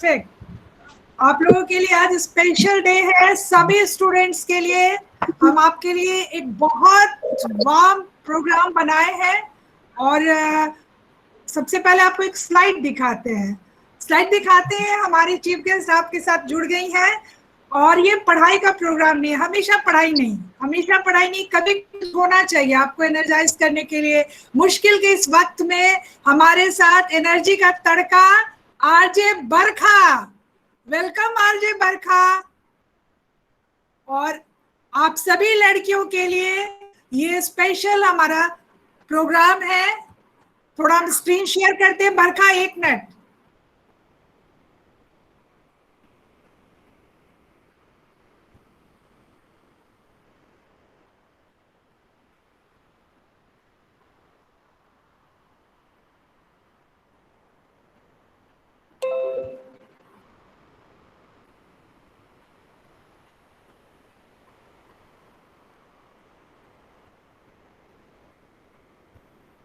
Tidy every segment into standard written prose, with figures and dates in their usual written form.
Perfect. आप लोगों के लिए आज स्पेशल डे है, सभी स्टूडेंट्स के लिए। हम आपके लिए एक बहुत वार्म प्रोग्राम बनाए हैं और सबसे पहले आपको एक स्लाइड दिखाते हैं। हमारी चीफ गेस्ट आपके साथ जुड़ गई हैं और ये पढ़ाई का प्रोग्राम नहीं है, हमेशा पढ़ाई नहीं, कभी कुछ होना चाहिए आपको एनर्जाइज करने के लिए। मुश्किल के इस वक्त में हमारे साथ एनर्जी का तड़का आरजे बरखा। वेलकम आरजे बरखा। और आप सभी लड़कियों के लिए ये स्पेशल हमारा प्रोग्राम है। थोड़ा हम स्क्रीन शेयर करते हैं। बरखा, एक मिनट।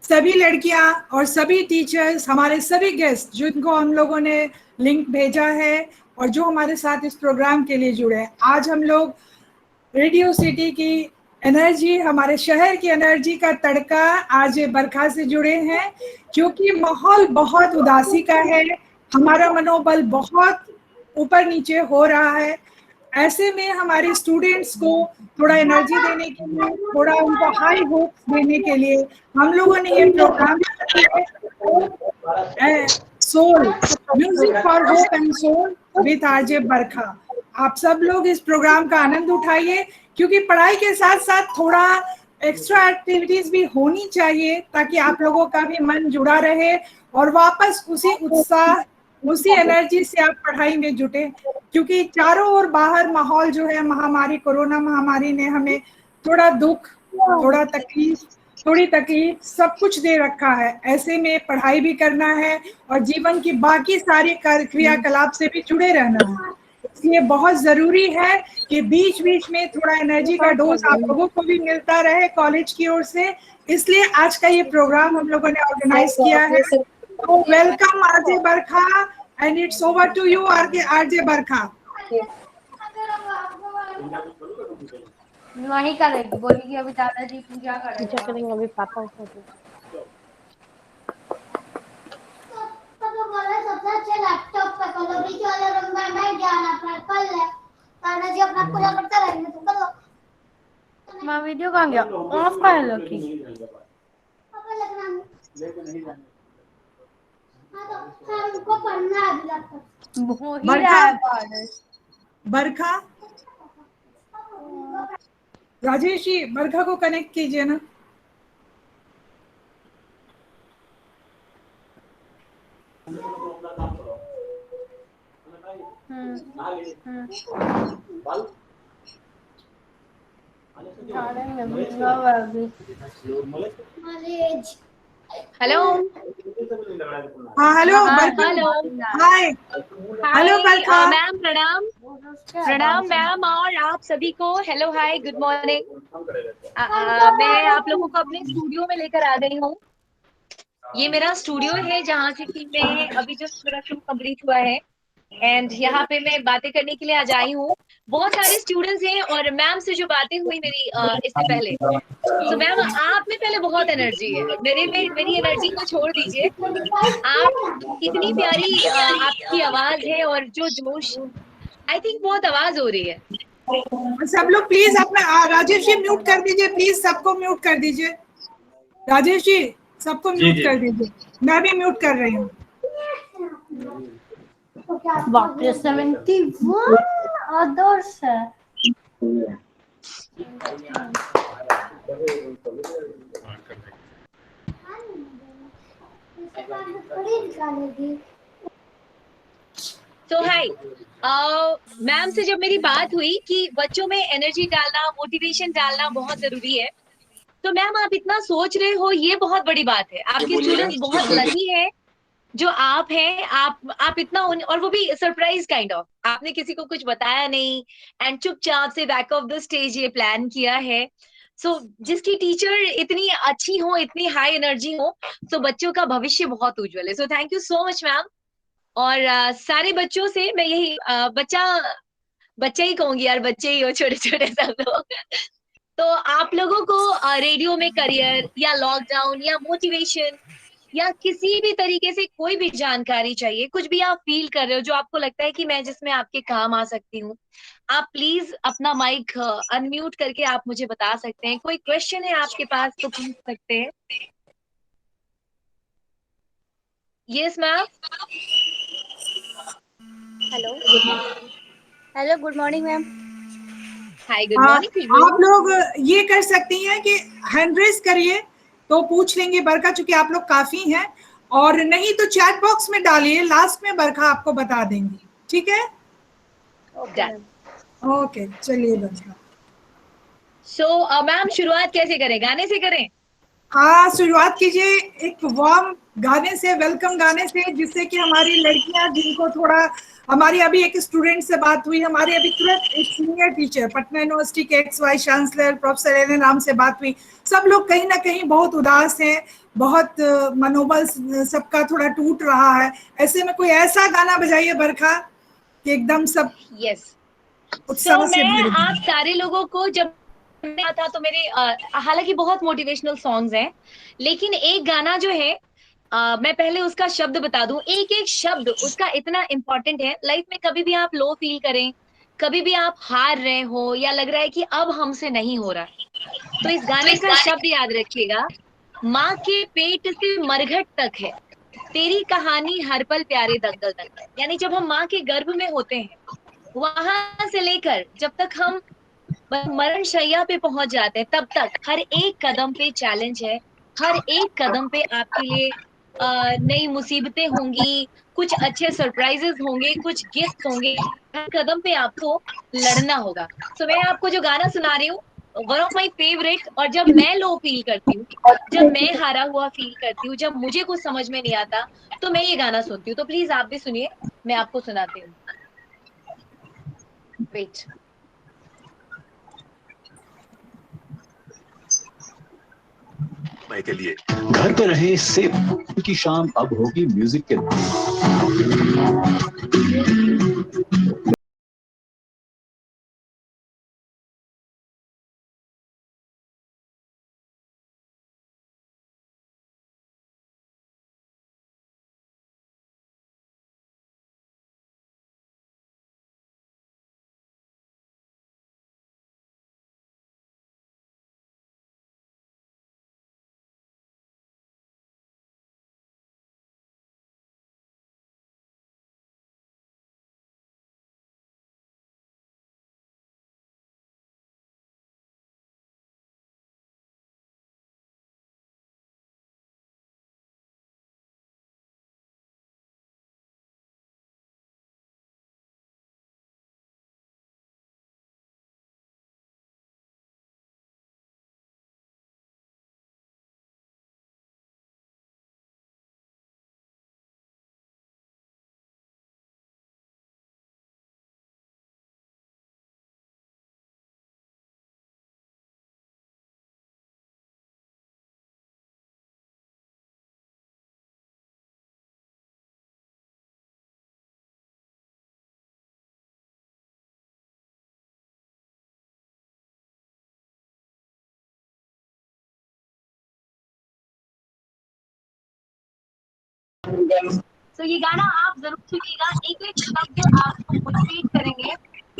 सभी लड़कियां और सभी टीचर्स, हमारे सभी गेस्ट जिनको हम लोगों ने लिंक भेजा है और जो हमारे साथ इस प्रोग्राम के लिए जुड़े हैं, आज हम लोग रेडियो सिटी की एनर्जी, हमारे शहर की एनर्जी का तड़का आज बरखा से जुड़े हैं, क्योंकि माहौल बहुत उदासी का है। हमारा मनोबल बहुत ऊपर नीचे हो रहा है। ऐसे में हमारे स्टूडेंट्स को थोड़ा एनर्जी देने के लिए, थोड़ा उनको हाई होप्स देने के लिए हम लोगों ने ये program soul, music for hope and soul with RJ Barkha. आप सब लोग इस प्रोग्राम का आनंद उठाइए, क्योंकि पढ़ाई के साथ साथ थोड़ा एक्स्ट्रा एक्टिविटीज भी होनी चाहिए ताकि आप लोगों का भी मन जुड़ा रहे और वापस उसी उत्साह, उसी एनर्जी से आप पढ़ाई में जुटे। क्योंकि चारों ओर बाहर माहौल जो है, महामारी, कोरोना महामारी ने हमें थोड़ा दुख, थोड़ी तकलीफ सब कुछ दे रखा है। ऐसे में पढ़ाई भी करना है और जीवन की बाकी सारी क्रियाकलाप से भी जुड़े रहना है। इसलिए बहुत जरूरी है कि बीच बीच में थोड़ा एनर्जी का डोज आप लोगों को भी मिलता रहे कॉलेज की ओर से। इसलिए आज का ये प्रोग्राम हम लोगों ने ऑर्गेनाइज किया है। तो welcome RJ Barkha and it's over to you RJ Barkha. नहीं करेगी, बोलेगी अभी दादाजी पूजा करेंगे, अभी पापा ऊपर सबसे अच्छे लैपटॉप पे करो, बीच वाले रूम में नहीं जाना, अपना कर ले दादाजी, अपना पूजा करते रहेंगे, तुम करो। मैं वीडियो कहाँ गया? ऑफ कर लो की पापा लगना तो हमको पढ़ना है अभी लैपटॉप हो ही रहा है। बरखा, राजेश जी बरखा को कनेक्ट कीजिए ना। हेलो। हाँ हेलो हेलो। हाय। हेलो बरखा मैम, प्रणाम। प्रणाम मैम, और आप सभी को हेलो हाय गुड मॉर्निंग। मैं आप लोगों को अपने स्टूडियो में लेकर आ गई हूँ। ये मेरा स्टूडियो है जहाँ से कि मैं अभी जो मेरा शो कंप्लीट हुआ है एंड यहाँ पे मैं बातें करने के लिए आज आई हूँ। बहुत सारे स्टूडेंट्स हैं और मैम से जो बातें हुई मेरी इससे पहले, तो मैम आप में पहले बहुत एनर्जी है, मेरे में मेरी एनर्जी को छोड़ दीजिए। आप इतनी प्यारी आपकी आवाज है और जो जोश, आई थिंक बहुत आवाज हो रही है। सब लोग प्लीज अपना, राजेश जी म्यूट कर दीजिए प्लीज, सबको म्यूट कर दीजिए। राजेश जी सबको म्यूट कर दीजिए, मैं भी म्यूट कर रही हूँ। 71 आदर्श है। तो हाय, मैम से जब मेरी बात हुई कि बच्चों में एनर्जी डालना, मोटिवेशन डालना बहुत जरूरी है, तो मैम आप इतना सोच रहे हो, ये बहुत बड़ी बात है। आपके स्टूडेंट्स बहुत लकी है जो आप हैं। आप इतना और वो भी सरप्राइज काइंड ऑफ, आपने किसी को कुछ बताया नहीं एंड चुपचाप से बैक ऑफ द स्टेज ये प्लान किया है। सो जिसकी टीचर इतनी अच्छी हो, इतनी हाई एनर्जी हो, तो बच्चों का भविष्य बहुत उज्जवल है। So thank you so much ma'am. और सारे बच्चों से मैं यही बच्चा ही कहूंगी यार, बच्चे ही हो छोटे छोटे सब लोग। तो आप लोगों को रेडियो में करियर या लॉकडाउन या मोटिवेशन या किसी भी तरीके से कोई भी जानकारी चाहिए, कुछ भी आप फील कर रहे हो जो आपको लगता है कि मैं जिसमें आपके काम आ सकती हूँ, आप प्लीज अपना माइक अनम्यूट करके आप मुझे बता सकते हैं। कोई क्वेश्चन है आपके पास तो पूछ सकते हैं। Yes ma'am. Hello hello, good morning ma'am. Hi, good morning. आप लोग ये कर सकती हैं कि हैंड रेस करिए तो पूछ लेंगे बरखा, चूंकि आप लोग काफी हैं, और नहीं तो चैट बॉक्स में डालिए, लास्ट में बरखा आपको बता देंगी। ठीक है? Okay ma'am. ओके, चलिए बरखा। सो मैम शुरुआत कैसे करें, गाने से करें? हाँ, शुरुआत कीजिए एक वार्म गाने से, वेलकम गाने से, जिससे कि हमारी लड़कियां, जिनको थोड़ा, हमारी अभी एक स्टूडेंट से बात हुई, हमारे अभी तुरंत एक सीनियर टीचर पटना यूनिवर्सिटी के ex vice chancellor professor N नाम से बात हुई। सब लोग कहीं ना कहीं बहुत उदास हैं, बहुत मनोबल सबका थोड़ा टूट रहा है। ऐसे में कोई ऐसा गाना बजाइए बरखा कि एकदम सब यस। उत्साह से मैं भर आप जाए। सारे लोगों को, जब मैं था तो मेरे हालांकि बहुत मोटिवेशनल सॉन्ग्स हैं, लेकिन एक गाना जो है मैं पहले उसका शब्द बता दूं। एक एक शब्द उसका इतना इंपॉर्टेंट है लाइफ में। कभी भी आप लो फील करें, कभी भी आप हार रहे हो या लग रहा है कि अब हमसे नहीं हो रहा, तो इस गाने का शब्द याद रखिएगा। माँ के पेट से मरघट तक है तेरी कहानी, हर पल प्यारे दंगल तक। यानी जब हम माँ के गर्भ में होते हैं, वहां से लेकर जब तक हम मरण शैया पे पहुंच जाते हैं, तब तक हर एक कदम पे चैलेंज है। हर एक कदम पे आपके लिए नई मुसीबतें होंगी, कुछ अच्छे सरप्राइजेस होंगे, कुछ गिफ्ट होंगे। हर कदम पे आपको लड़ना होगा। सो मैं आपको जो गाना सुना रही हूँ, वन ऑफ माई फेवरेट। और जब मैं लो फील करती हूँ, जब मैं हारा हुआ फील करती हूँ, जब मुझे कुछ समझ में नहीं आता, तो मैं ये गाना सुनती हूँ। तो प्लीज आप भी सुनिए, मैं आपको सुनाती हूँ। वेट। के लिए घर पे रहे सिर्फ की शाम अब होगी म्यूजिक के। तो ये गाना आप जरूर सुनिएगा। एक एक शब्द आपको मोटिवेट करेंगे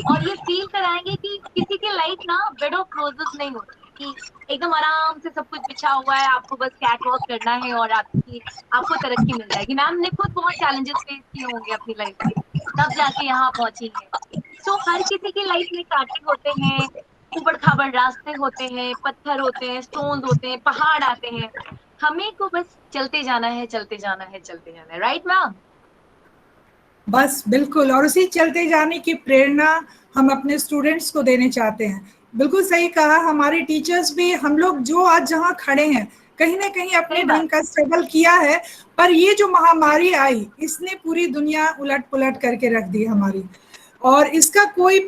और ये फील कराएंगे कि किसी की लाइफ ना बेड ऑफ रोजेस नहीं होती, कि एकदम आराम से सब कुछ बिछा हुआ है, आपको बस कैट वॉक करना है और आपको तरक्की मिल जाएगी। मैम ने खुद बहुत चैलेंजेस फेस किए होंगे अपनी लाइफ में, तब जाके यहाँ पहुंची है। सो हर किसी की लाइफ में कांटे होते हैं, उबड़ खाबड़ रास्ते होते हैं, पत्थर होते हैं, स्टोन्स होते हैं, पहाड़ आते हैं। हमें को बस चलते जाना है, चलते जाना है, चलते जाना है। Right ma'am? बस बिल्कुल, और उसी चलते जाने की प्रेरणा हम अपने स्टूडेंट्स को देने चाहते हैं। बिल्कुल सही कहा, हमारे टीचर्स भी, हम लोग जो आज जहाँ खड़े हैं, कहीं ना कहीं अपने ढंग का स्ट्रगल किया है, पर ये जो महामारी आई, इसने पूरी दुनिया उलट पुलट करके रख दी हमारी। और इसका कोई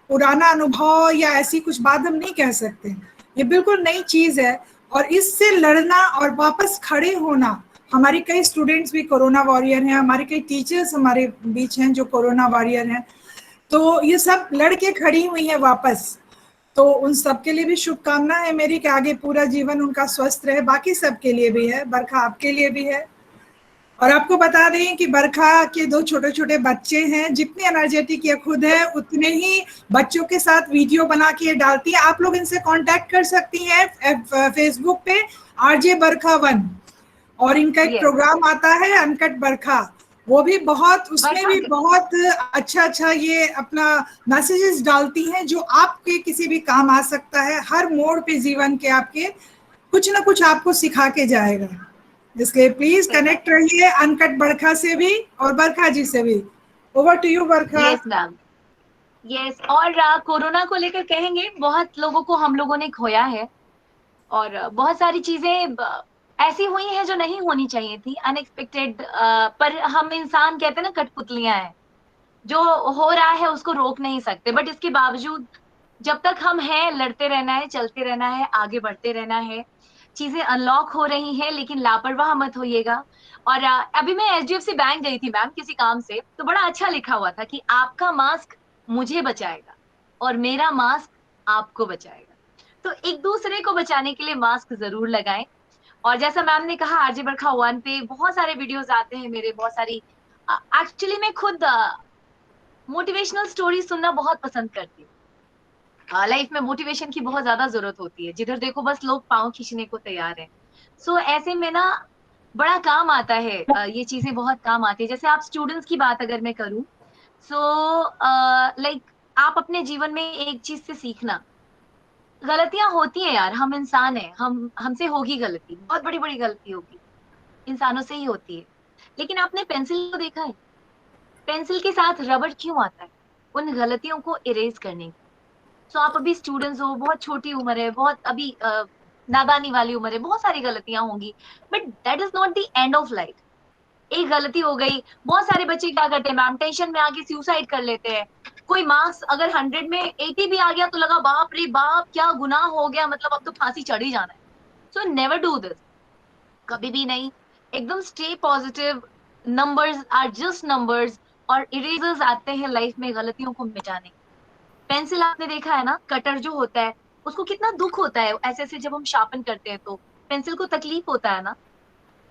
पुराना अनुभव या ऐसी कुछ बात हम नहीं कह सकते। ये बिल्कुल नई चीज है, और इससे लड़ना और वापस खड़े होना हमारी कई स्टूडेंट्स भी कोरोना वॉरियर हैं, हमारे कई टीचर्स हमारे बीच हैं जो कोरोना वॉरियर हैं, तो ये सब लड़के खड़ी हुई हैं वापस। तो उन सब के लिए भी शुभकामना है मेरी कि आगे पूरा जीवन उनका स्वस्थ रहे, बाकी सब के लिए भी है, बरखा आपके लिए भी है। और आपको बता दें कि बरखा के 2 छोटे छोटे बच्चे हैं, जितनी एनर्जेटिक ये खुद है उतने ही बच्चों के साथ वीडियो बना के ये डालती है। आप लोग इनसे कांटेक्ट कर सकती हैं फेसबुक पे RJ बरखा 1, और इनका एक प्रोग्राम आता है अनकट बरखा, वो भी बहुत, उसमें भी बहुत अच्छा ये अपना मैसेजेस डालती हैं जो आपके किसी भी काम आ सकता है। हर मोड़ पे जीवन के आपके कुछ ना कुछ आपको सिखा के जाएगा। इसलिए प्लीज कनेक्ट रहिए अनकट बरखा से भी और बरखा जी से भी। Over to you Barkha. Yes ma'am, yes. और कोरोना को लेकर कहेंगे, बहुत लोगों को हम लोगों ने खोया है और बहुत सारी चीजें ऐसी हुई हैं जो नहीं होनी चाहिए थी, अनएक्सपेक्टेड। पर हम इंसान कहते हैं ना, कठपुतलियां हैं, जो हो रहा है उसको रोक नहीं सकते। बट इसके बावजूद जब तक हम हैं, लड़ते रहना है, चलते रहना है, आगे बढ़ते रहना है। चीजें अनलॉक हो रही हैं, लेकिन लापरवाह मत होइएगा। और अभी मैं HDFC बैंक गई थी मैम किसी काम से, तो बड़ा अच्छा लिखा हुआ था कि आपका मास्क मुझे बचाएगा और मेरा मास्क आपको बचाएगा। तो एक दूसरे को बचाने के लिए मास्क जरूर लगाएं। और जैसा मैम ने कहा, RJ बरखा 1 पे बहुत सारे वीडियोस आते हैं मेरे, बहुत सारी। एक्चुअली मैं खुद मोटिवेशनल स्टोरी सुनना बहुत पसंद करती हूँ। लाइफ में मोटिवेशन की बहुत ज्यादा जरूरत होती है, जिधर देखो बस लोग पांव खींचने को तैयार हैं। सो ऐसे में ना बड़ा काम आता है, ये चीजें बहुत काम आती है। जैसे आप स्टूडेंट्स की बात अगर मैं करूँ, सो लाइक आप अपने जीवन में एक चीज से सीखना, गलतियां होती हैं यार, हम इंसान हैं, हमसे होगी गलती, बहुत बड़ी बड़ी गलती होगी, इंसानों से ही होती है। लेकिन आपने पेंसिल को देखा है, पेंसिल के साथ रबड़ क्यों आता है? उन गलतियों को इरेज करने की। सो आप अभी स्टूडेंट्स हो, बहुत छोटी उम्र है, बहुत अभी नादानी वाली उम्र है, बहुत सारी गलतियां होंगी, but that is not the end of life. एक गलती हो गई, बहुत सारे बच्चे क्या करते हैं मैम, टेंशन में आके सुसाइड कर लेते हैं। कोई मार्क्स अगर 100 में 80 भी आ गया तो लगा बाप रे बाप क्या गुनाह हो गया, मतलब अब तो फांसी चढ़ ही जाना है। सो नेवर डू दिस, कभी भी नहीं। एकदम stay positive, numbers are just numbers, और इरेजर्स आते हैं लाइफ में गलतियों को मिटाने। पेंसिल आपने देखा है ना, कटर जो होता है उसको कितना दुख होता है ऐसे ऐसे जब हम शार्पन करते हैं तो पेंसिल को तकलीफ होता है ना।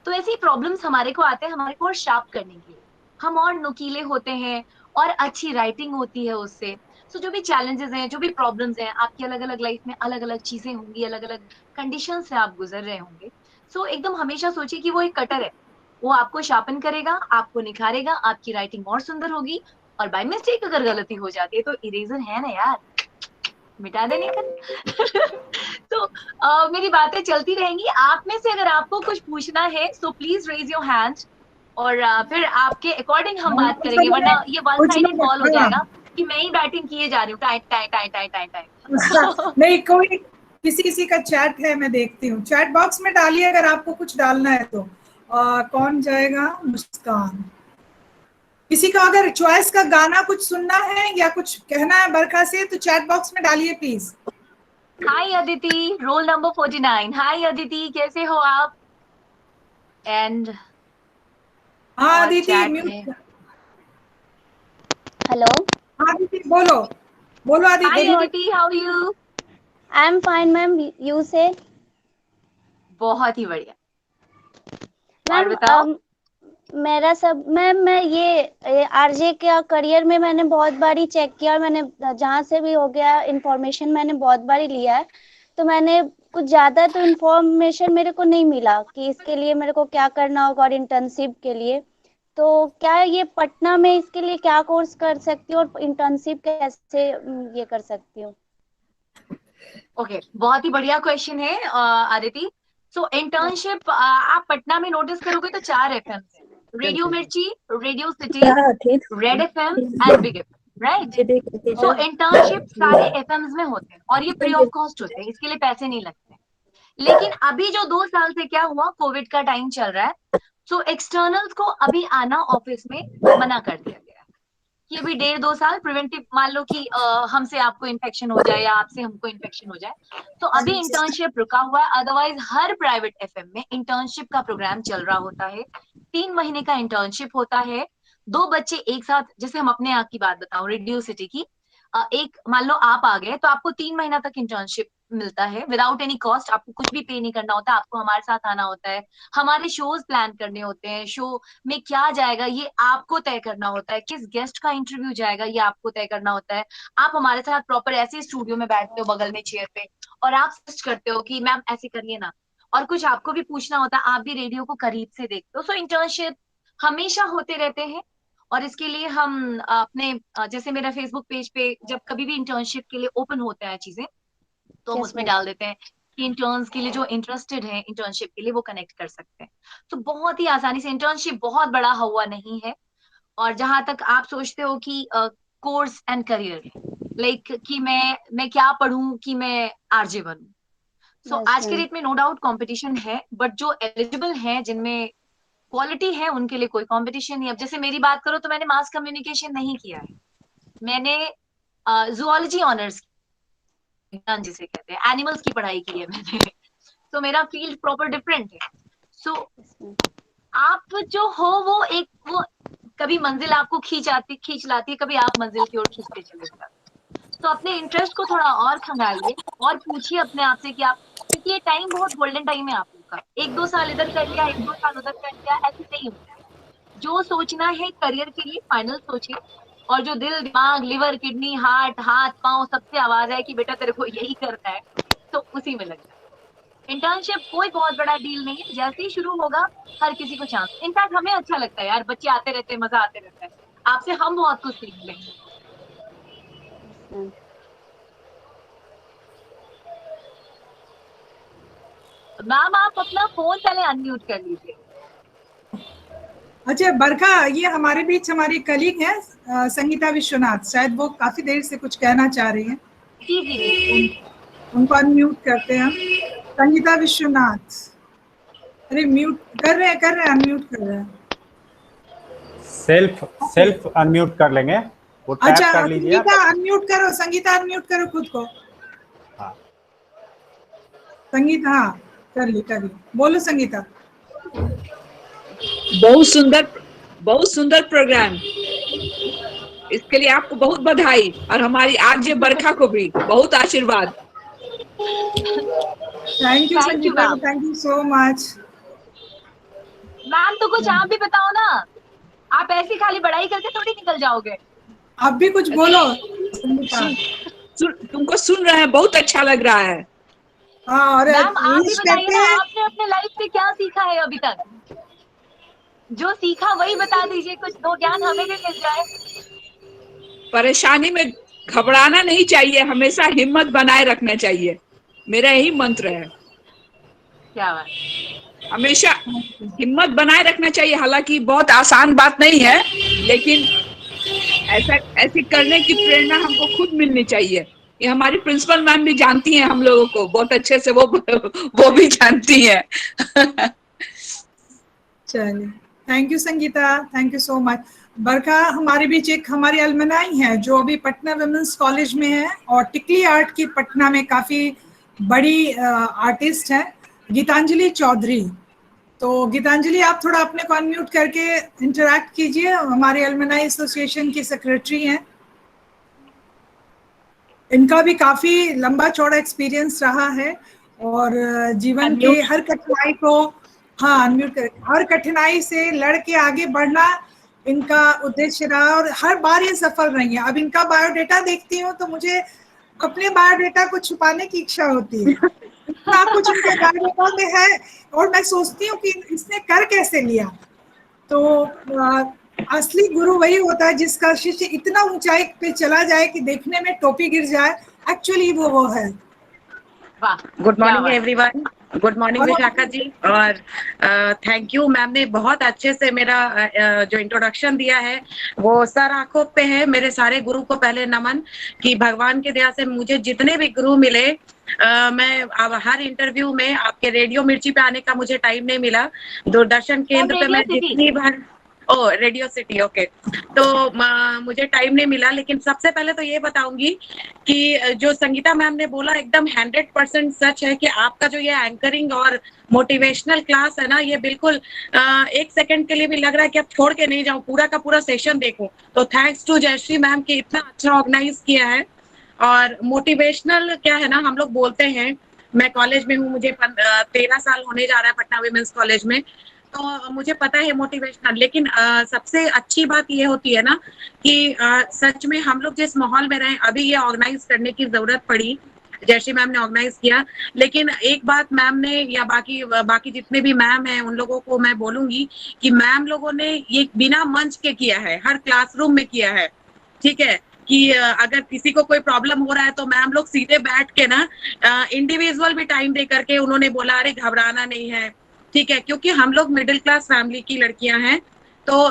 तो ऐसी प्रॉब्लम्स हमारे को आते हैं हमारे को और शार्प करने के लिए, हम और नुकीले होते हैं और अच्छी राइटिंग होती है उससे। सो जो भी चैलेंजेस हैं, जो भी प्रॉब्लम्स हैं, आपकी अलग अलग लाइफ में अलग अलग चीजें होंगी, अलग अलग कंडीशन से आप गुजर रहे होंगे। सो एकदम हमेशा सोचिए कि वो एक कटर है, वो आपको शार्पन करेगा, आपको निखारेगा, आपकी राइटिंग और सुंदर होगी। और बाय मिस्टेक अगर गलती हो जाती है तो इरेजर है ना यार, मिटा देने का। तो मेरी बातें चलती रहेंगी, आप में से अगर आपको कुछ पूछना है so please raise your hand, और फिर आपके अकॉर्डिंग हम बात करेंगे, वरना ये वन साइडेड कॉल हो जाएगा कि मैं ही बैटिंग किए जा रही हूँ, time time time time time time. नहीं, कोई किसी किसी का चैट है, मैं देखती हूँ, चैट बॉक्स में डालिए अगर आपको कुछ डालना है तो। कौन जाएगा? मुस्कान। किसी का अगर चॉइस का गाना कुछ सुनना है या कुछ कहना है बरखा से तो चैट बॉक्स में डालिए please. Hi Aditi, roll number 49। हाय अदिति, कैसे हो आप? एंड हाँ अदिति, म्यूट। हेलो। हाँ अदिति, बोलो बोलो Aditi. Hi Aditi, how are you? I am fine ma'am, you say? बहुत ही बढ़िया। और मैम बताओ। मेरा सब मैम, मैं ये आरजे का करियर में मैंने बहुत बारी चेक किया और मैंने जहाँ से भी हो गया इंफॉर्मेशन मैंने बहुत बारी लिया है, तो मैंने कुछ ज्यादा तो इंफॉर्मेशन मेरे को नहीं मिला कि इसके लिए मेरे को क्या करना होगा और इंटर्नशिप के लिए। तो क्या ये पटना में इसके लिए क्या कोर्स कर सकती हूँ और इंटर्नशिप कैसे ये कर सकती हूँ? ओके, बहुत ही बढ़िया क्वेश्चन है आदिति। सो इंटर्नशिप आप पटना में नोटिस करोगे तो 4 FM है, रेडियो मिर्ची, radio city, red FM and big FM, right? So internship सारे FMs में होते हैं और ये फ्री ऑफ कॉस्ट होते हैं, इसके लिए पैसे नहीं लगते। लेकिन अभी जो 2 साल से क्या हुआ, कोविड का टाइम चल रहा है, सो एक्सटर्नल्स को अभी आना ऑफिस में मना कर दिया गया है। कि अभी 1.5-2 साल प्रिवेंटिव, मान लो कि हमसे आपको इन्फेक्शन हो जाए या आपसे हमको इन्फेक्शन हो जाए, तो अभी इंटर्नशिप रुका हुआ है। अदरवाइज हर प्राइवेट एफएम में इंटर्नशिप का प्रोग्राम चल रहा होता है। 3 महीने का इंटर्नशिप होता है। 2 बच्चे एक साथ, जैसे हम अपने आप की बात बताऊं, रेडियो सिटी की, एक मान लो आप आ गए तो आपको 3 महीना तक इंटर्नशिप मिलता है विदाउट एनी कॉस्ट। आपको कुछ भी पे नहीं करना होता, आपको हमारे साथ आना होता है, हमारे शोज प्लान करने होते हैं, शो में क्या जाएगा ये आपको तय करना होता है, किस गेस्ट का इंटरव्यू जाएगा ये आपको तय करना होता है। आप हमारे साथ प्रॉपर ऐसे स्टूडियो में बैठते हो बगल में चेयर पे, और आप सजेस्ट करते हो कि मैम ऐसे करिए ना, और कुछ आपको भी पूछना होता है, आप भी रेडियो को करीब से देखते हो। सो इंटर्नशिप हमेशा होते रहते हैं। और इसके लिए हम अपने जैसे मेरा फेसबुक पेज पे जब कभी भी इंटर्नशिप के लिए ओपन होता है चीजें, तो हम Yes, उसमें ma'am. डाल देते हैं कि इंटर्न्स के लिए जो इंटरेस्टेड है इंटर्नशिप के लिए वो कनेक्ट कर सकते हैं। तो बहुत ही आसानी से, इंटर्नशिप बहुत बड़ा हुआ नहीं है। और जहां तक आप सोचते हो कि कोर्स एंड करियर, लाइक कि मैं क्या पढूं कि मैं आरजे बनूं, सो Yes, आज के ma'am. डेट में नो डाउट कंपटीशन है, बट जो एलिजिबल है, जिनमें क्वालिटी है, उनके लिए कोई कंपटीशन नहीं। अब जैसे मेरी बात करो तो मैंने मास कम्युनिकेशन नहीं किया है, मैंने जूलॉजी ऑनर्स, विज्ञान जिसे कहते हैं, एनिमल्स की पढ़ाई की है मैंने। तो मेरा फील्ड प्रॉपर डिफरेंट है। सो Yes, ma'am. आप जो हो वो एक, वो कभी मंजिल आपको खींच लाती है, कभी आप मंजिल की ओर खींचते चले जाते हैं। तो अपने इंटरेस्ट को थोड़ा और खंगालिए और पूछिए अपने आप से कि आप, क्योंकि ये टाइम बहुत गोल्डन टाइम है आप लोग का। 1-2 साल इधर कर लिया, 1-2 साल उधर कर लिया, ऐसे नहीं होता है। जो सोचना है करियर के लिए फाइनल सोचिए, और जो दिल दिमाग लिवर किडनी हार्ट हाथ पांव सबसे आवाज है कि बेटा तेरे को यही करना है, तो उसी में लग जाए। इंटर्नशिप कोई बहुत बड़ा डील नहीं है, जैसे ही शुरू होगा हर किसी को चांस। इनफैक्ट हमें अच्छा लगता है यार, बच्चे आते रहते हैं, मजा आते रहता है, आपसे हम बहुत कुछ सीख लेंगे। Yes, ma'am. मैम आप अपना फोन पहले अनम्यूट कर लीजिए। अच्छा बरखा, ये हमारे बीच हमारी कलीग है संगीता विश्वनाथ, शायद वो काफी देर से कुछ कहना चाह रही हैं। जी जी जी। उनको अनम्यूट करते हैं हम। संगीता विश्वनाथ, अरे म्यूट कर रहे हैं, अनम्यूट कर रहे हैं। सेल्फ अनम्यूट कर लेंगे, वो टैप अच्छा कर लीजिए। संगीता अनम्यूट करो, संगीता अनम्यूट करो खुद को। हाँ संगीता, हाँ कर ली, बोलो संगीता। बहुत सुंदर प्रोग्राम, इसके लिए आपको बहुत बधाई, और हमारी आरजे बरखा को भी बहुत आशीर्वाद। Thank you Sangeeta, ma'am. Thank you so much. Ma'am तो कुछ आप भी बताओ ना, आप ऐसी खाली बड़ाई करके थोड़ी निकल जाओगे। आप भी कुछ बोलो। तुमको सुन रहे हैं, बहुत अच्छा लग रहा है। हाँ, और मैम आप भी बताइए कहते ना, हैं आपने अपने लाइफ से क्या सीखा है अभी तक, जो सीखा वही बता दीजिए, कुछ दो ज्ञान हमें भी मिल जाए। परेशानी में घबराना नहीं चाहिए, हमेशा हिम्मत बनाए रखना चाहिए, मेरा यही मंत्र है। क्या बात। हमेशा हिम्मत बनाए रखना चाहिए। हालांकि बहुत आसान बात नहीं है, लेकिन ऐसे करने की प्रेरणा हमको खुद मिलनी चाहिए। ये हमारी प्रिंसिपल मैम भी जानती हैं हम लोगों को बहुत अच्छे से, वो भी जानती हैं। चलिए, thank you Sangeeta, thank you so much. Barkha हमारे बीच एक हमारी अलमनाई है जो अभी पटना वुमेन्स कॉलेज में है, और टिकली आर्ट की पटना में काफी बड़ी आर्टिस्ट है, गीतांजलि चौधरी। तो गीतांजलि, आप थोड़ा अपने को अनम्यूट करके इंटरैक्ट कीजिए, हमारे अलमनाई एसोसिएशन की सेक्रेटरी हैं। इनका भी काफी लंबा चौड़ा एक्सपीरियंस रहा है, और जीवन के हर कठिनाई को, हाँ अनम्यूट कर, हर कठिनाई से लड़ के आगे बढ़ना इनका उद्देश्य रहा, और हर बार ये सफल रही है। अब इनका बायोडेटा देखती हूँ तो मुझे अपने बायोडेटा को छुपाने की इच्छा होती है, इतना कुछ इनके बायोडेटा में है, और मैं सोचती हूँ कि इसने कर कैसे लिया। तो असली गुरु वही होता है जिसका शिष्य इतना ऊंचाई पे चला जाए कि देखने में टोपी गिर जाए, एक्चुअली वो है। Good morning everyone, good morning Vishakha ji, और थैंक यू। मैम ने बहुत अच्छे से मेरा जो इंट्रोडक्शन दिया है वो सर आंखों पे है। मेरे सारे गुरु को पहले नमन, कि भगवान की दया से मुझे जितने भी गुरु मिले, मैं अब हर इंटरव्यू में, आपके रेडियो मिर्ची पे आने का मुझे टाइम नहीं मिला, दूरदर्शन केंद्र पे मैं जितनी बार, ओ रेडियो सिटी, ओके। तो मुझे टाइम नहीं मिला, लेकिन सबसे पहले तो ये बताऊंगी कि जो संगीता मैम ने बोला एकदम 100% सच है कि आपका जो ये एंकरिंग और मोटिवेशनल क्लास है ना, ये बिल्कुल एक सेकंड के लिए भी लग रहा है कि अब छोड़ के नहीं जाऊं, पूरा का पूरा सेशन देखूं। तो थैंक्स टू जयश्री मैम कि इतना अच्छा ऑर्गेनाइज किया है। और मोटिवेशनल क्या है ना, हम लोग बोलते हैं, मैं कॉलेज में हूँ, मुझे 13 साल होने जा रहा है पटना विमेंस कॉलेज में, तो मुझे पता है मोटिवेशनल। लेकिन सबसे अच्छी बात ये होती है ना कि सच में हम लोग जिस माहौल में रहे, अभी ये ऑर्गेनाइज करने की जरूरत पड़ी, जयश्री मैम ने ऑर्गेनाइज किया। लेकिन एक बात मैम ने या बाकी जितने भी मैम हैं उन लोगों को मैं बोलूंगी कि मैम लोगों ने ये बिना मंच के किया है, हर क्लासरूम में किया है, ठीक है। कि अगर किसी को कोई प्रॉब्लम हो रहा है तो मैम लोग सीधे बैठ के ना इंडिविजुअल भी टाइम दे करके उन्होंने बोला अरे घबराना नहीं है, ठीक है। क्योंकि हम लोग मिडिल क्लास फैमिली की लड़कियां हैं, तो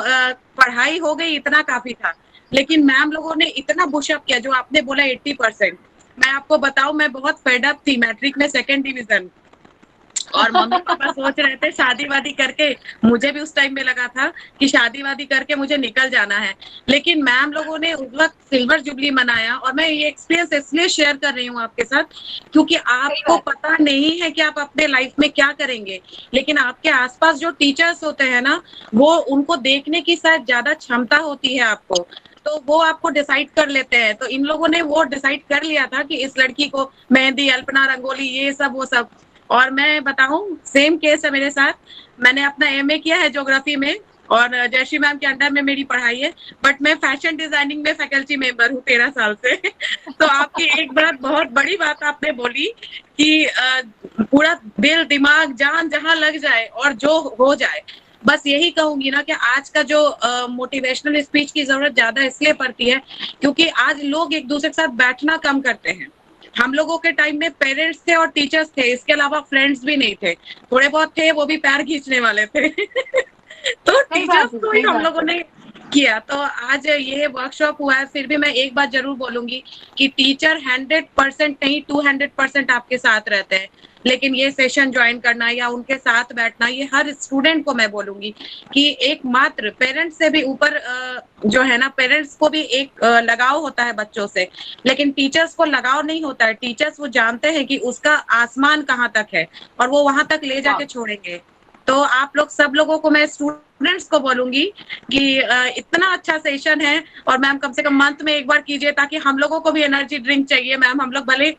पढ़ाई हो गई इतना काफी था, लेकिन मैम लोगों ने इतना पुशअप किया। जो आपने बोला 80%, मैं आपको बताऊं मैं बहुत फेड अप थी, मैट्रिक में 2nd डिवीजन, और मम्मी पापा सोच रहे थे शादी वादी करके, मुझे भी उस टाइम में लगा था कि शादी वादी करके मुझे निकल जाना है। लेकिन मैम लोगों ने उस वक्त सिल्वर जुबली मनाया, और मैं ये एक्सपीरियंस इसलिए शेयर कर रही हूँ आपके साथ क्योंकि आपको पता नहीं है कि आप अपने लाइफ में क्या करेंगे, लेकिन आपके आसपास जो टीचर्स होते हैं ना, वो उनको देखने की शायद ज्यादा क्षमता होती है आपको, तो वो आपको डिसाइड कर लेते हैं। तो इन लोगों ने वो डिसाइड कर लिया था कि इस लड़की को मेहंदी, अल्पना, रंगोली, ये सब वो सब। और मैं बताऊं सेम केस है मेरे साथ। मैंने अपना एमए किया है ज्योग्राफी में, और जयश्री मैम के अंडर में मेरी पढ़ाई है, बट मैं फैशन डिजाइनिंग में फैकल्टी मेंबर हूँ 13 साल से। तो आपकी एक बात, बहुत बड़ी बात आपने बोली कि पूरा दिल, दिमाग, जान जहां लग जाए और जो हो जाए। बस यही कहूंगी ना कि आज का जो मोटिवेशनल स्पीच की जरूरत ज्यादा इसलिए पड़ती है क्योंकि आज लोग एक दूसरे के साथ बैठना कम करते हैं। हम लोगों के टाइम में पेरेंट्स थे और टीचर्स थे, इसके अलावा फ्रेंड्स भी नहीं थे, थोड़े बहुत थे, वो भी पैर खींचने वाले थे। तो टीचर्स को ही हम लोगों ने किया। तो आज ये वर्कशॉप हुआ है, फिर भी मैं एक बात जरूर बोलूंगी कि टीचर 100% नहीं 200% आपके साथ रहते हैं, लेकिन ये सेशन ज्वाइन करना या उनके साथ बैठना, ये हर स्टूडेंट को मैं बोलूंगी कि एक मात्र पेरेंट्स से भी ऊपर जो है ना, पेरेंट्स को भी एक लगाव होता है बच्चों से, लेकिन टीचर्स को लगाव नहीं होता है। टीचर्स वो जानते हैं कि उसका आसमान कहाँ तक है और वो वहां तक ले जाके छोड़ेंगे। तो आप लोग सब लोगों को, मैं स्टूडेंट्स को बोलूंगी कि इतना अच्छा सेशन है, और मैम कम से कम मंथ में एक बार कीजिए, ताकि हम लोगों को भी एनर्जी ड्रिंक चाहिए। मैम हम लोग भले,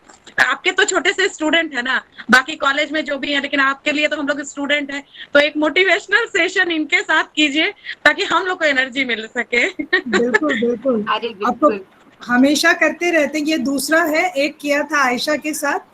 आपके तो छोटे से स्टूडेंट है ना, बाकी कॉलेज में जो भी है, लेकिन आपके लिए तो हम लोग स्टूडेंट है, तो एक मोटिवेशनल सेशन इनके साथ कीजिए ताकि हम लोग को एनर्जी मिल सके। बिल्कुल बिल्कुल, आपको हमेशा करते रहते हैं। ये दूसरा है, एक किया था आयशा के साथ,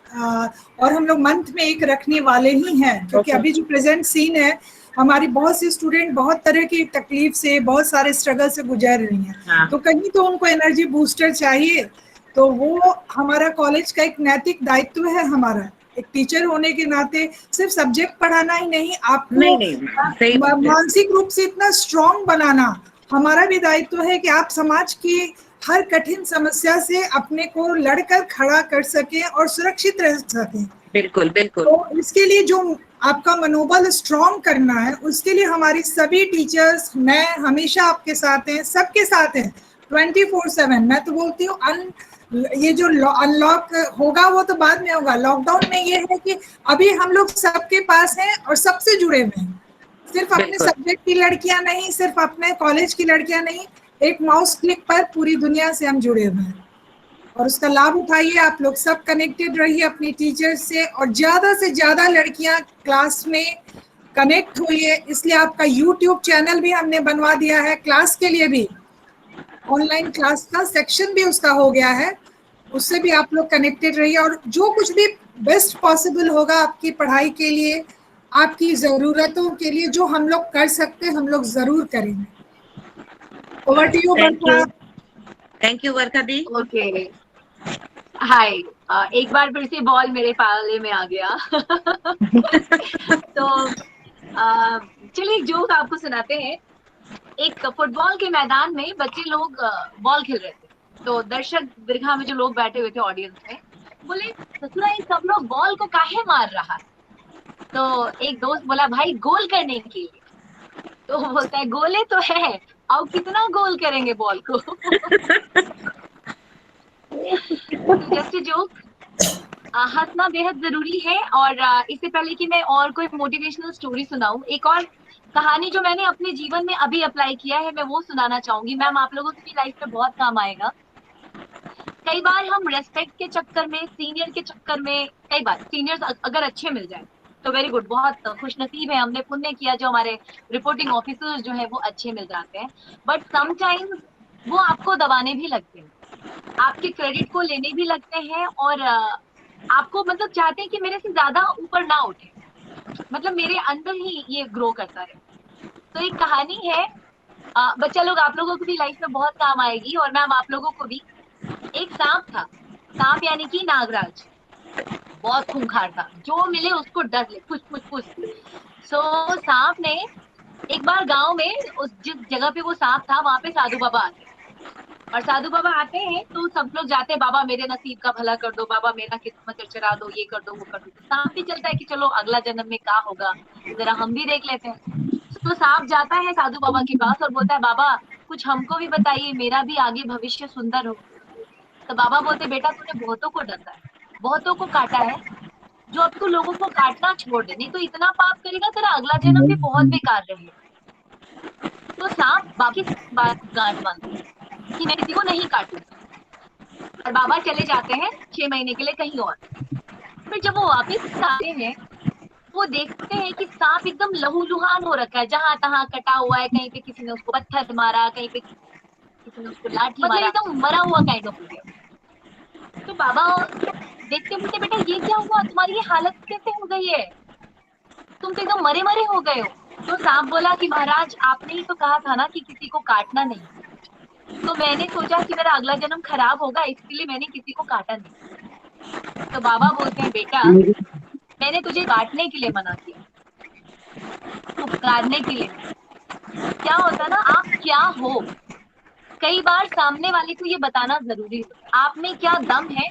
और हम लोग मंथ में एक रखने वाले ही हैं, क्योंकि अभी जो प्रेजेंट सीन है, हमारी बहुत सी स्टूडेंट बहुत तरह की तकलीफ से, बहुत सारे स्ट्रगल से गुजर रही हैं, तो कहीं तो उनको एनर्जी बूस्टर चाहिए। तो वो हमारा कॉलेज का एक नैतिक दायित्व है हमारा, एक टीचर होने के नाते सिर्फ सब्जेक्ट पढ़ाना ही नहीं, आपको मानसिक रूप से इतना स्ट्रॉन्ग बनाना हमारा भी दायित्व है कि आप समाज की हर कठिन समस्या से अपने को लड़कर खड़ा कर सके और सुरक्षित रह सके। बिल्कुल बिल्कुल। तो इसके लिए जो आपका मनोबल स्ट्रॉन्ग करना है, उसके लिए हमारी सभी टीचर्स, मैं हमेशा आपके साथ हैं, सबके साथ हैं 24/7। मैं तो बोलती हूँ ये जो अनलॉक होगा वो तो बाद में होगा। लॉकडाउन में ये है कि अभी हम लोग सबके पास हैं और सबसे जुड़े हुए हैं, सिर्फ अपने सब्जेक्ट की लड़कियां नहीं, सिर्फ अपने कॉलेज की लड़कियां नहीं, एक माउस क्लिक पर पूरी दुनिया से हम जुड़े हुए हैं। और उसका लाभ उठाइए, आप लोग सब कनेक्टेड रहिए अपनी टीचर्स से, और ज्यादा से ज्यादा लड़कियां क्लास में कनेक्ट हुई है। इसलिए आपका यूट्यूब चैनल भी हमने बनवा दिया है, क्लास के लिए भी ऑनलाइन क्लास का सेक्शन भी उसका हो गया है, उससे भी आप लोग कनेक्टेड रहिए। और जो कुछ भी बेस्ट पॉसिबल होगा आपकी पढ़ाई के लिए, आपकी जरूरतों के लिए, जो हम लोग कर सकते हैं हम लोग जरूर करेंगे। Over to you Varsha. Thank you Varsha di. Okay, hi, एक बार फिर से बॉल मेरे पाले में आ गया। तो चलिए एक जोक आपको सुनाते हैं। एक फुटबॉल के मैदान में बच्चे लोग बॉल खेल रहे थे, तो दर्शक दीर्घा में जो लोग बैठे हुए थे ऑडियंस में बोले, ससुरा ये सब लोग बॉल को काहे मार रहा है? तो एक दोस्त बोला, भाई गोल करने के लिए। तो वो बोलता है गोले तो है, अब कितना गोल करेंगे बॉल को। जस्ट जोक, हंसना बेहद जरूरी है। और इससे पहले कि मैं और कोई मोटिवेशनल स्टोरी सुनाऊं, एक और कहानी जो मैंने अपने जीवन में अभी अप्लाई किया है, मैं वो सुनाना चाहूंगी। मैम आप लोगों की भी लाइफ में बहुत काम आएगा। कई बार हम रेस्पेक्ट के चक्कर में, सीनियर के चक्कर में, कई बार सीनियर्स अगर अच्छे मिल जाए तो वेरी गुड, बहुत खुशनसीब है, हमने पुण्य किया जो हमारे रिपोर्टिंग ऑफिसर्स जो है वो अच्छे मिल जाते हैं। बट समटाइम्स वो आपको दबाने भी लगते हैं, आपके क्रेडिट को लेने भी लगते हैं, और आपको मतलब चाहते हैं कि मेरे से ज्यादा ऊपर ना उठे, मतलब मेरे अंदर ही ये ग्रो करता है। तो एक कहानी है, बच्चा लोग आप लोगों को भी लाइफ में बहुत काम आएगी, और मैम आप लोगों को भी। एक सांप था, सांप यानी कि नागराज, बहुत खूंखार था, जो मिले उसको डस ले, पुछ पुछ पुछ। सो सांप ने एक बार गांव में, उस जिस जगह पे वो सांप था वहां पे साधु बाबा आते हैं, और साधु बाबा आते हैं तो सब लोग जाते हैं, बाबा मेरे नसीब का भला कर दो, बाबा मेरा किस्मत चरचरा दो, ये कर दो वो कर दो। तो सांप भी चलता है कि चलो अगला जन्म में क्या होगा, जरा हम भी देख लेते हैं। तो सांप जाता है साधु बाबा के पास और बोलता है बाबा कुछ हमको भी बताइए, मेरा भी आगे भविष्य सुंदर हो। तो बाबा बोलते बेटा तूने बहुतों को डसा है, बहुतों को काटा है, जो अब तू लोगों को काटना छोड़ दे, नहीं तो इतना पाप करेगा तेरा अगला जन्म भी बहुत बेकार रहेगा। तो सांप बाकी बात गांठ बांधता है कि मैं किसी को नहीं काटूंगा, और बाबा चले जाते हैं 6 महीने के लिए कहीं और। फिर जब वो वापिस आते हैं, वो देखते हैं कि सांप एकदम लहूलुहान हो रखा है, जहां तहां कटा हुआ है, कहीं पे किसी ने उसको पत्थर मारा, कहीं पे किसी ने उसको लाठी मारा, एकदम मरा हुआ काइंड ऑफ हो गया। तो बाबा देखते बोलते बेटा ये क्या हुआ, तुम्हारी ये हालत कैसे हो गई है, तुम तो एकदम मरे मरे हो गए हो। तो सांप बोला कि महाराज आपने ही तो कहा था ना कि किसी को काटना नहीं, तो मैंने सोचा कि मेरा अगला जन्म खराब होगा, इसके लिए मैंने किसी को काटा नहीं। तो बाबा बोलते हैं बेटा मैंने तुझे काटने के लिए मना किया, उपकारने के लिए नहीं। क्या होता है ना, आप क्या हो, कई बार सामने वाले को ये बताना जरूरी होता है, आप में क्या दम है।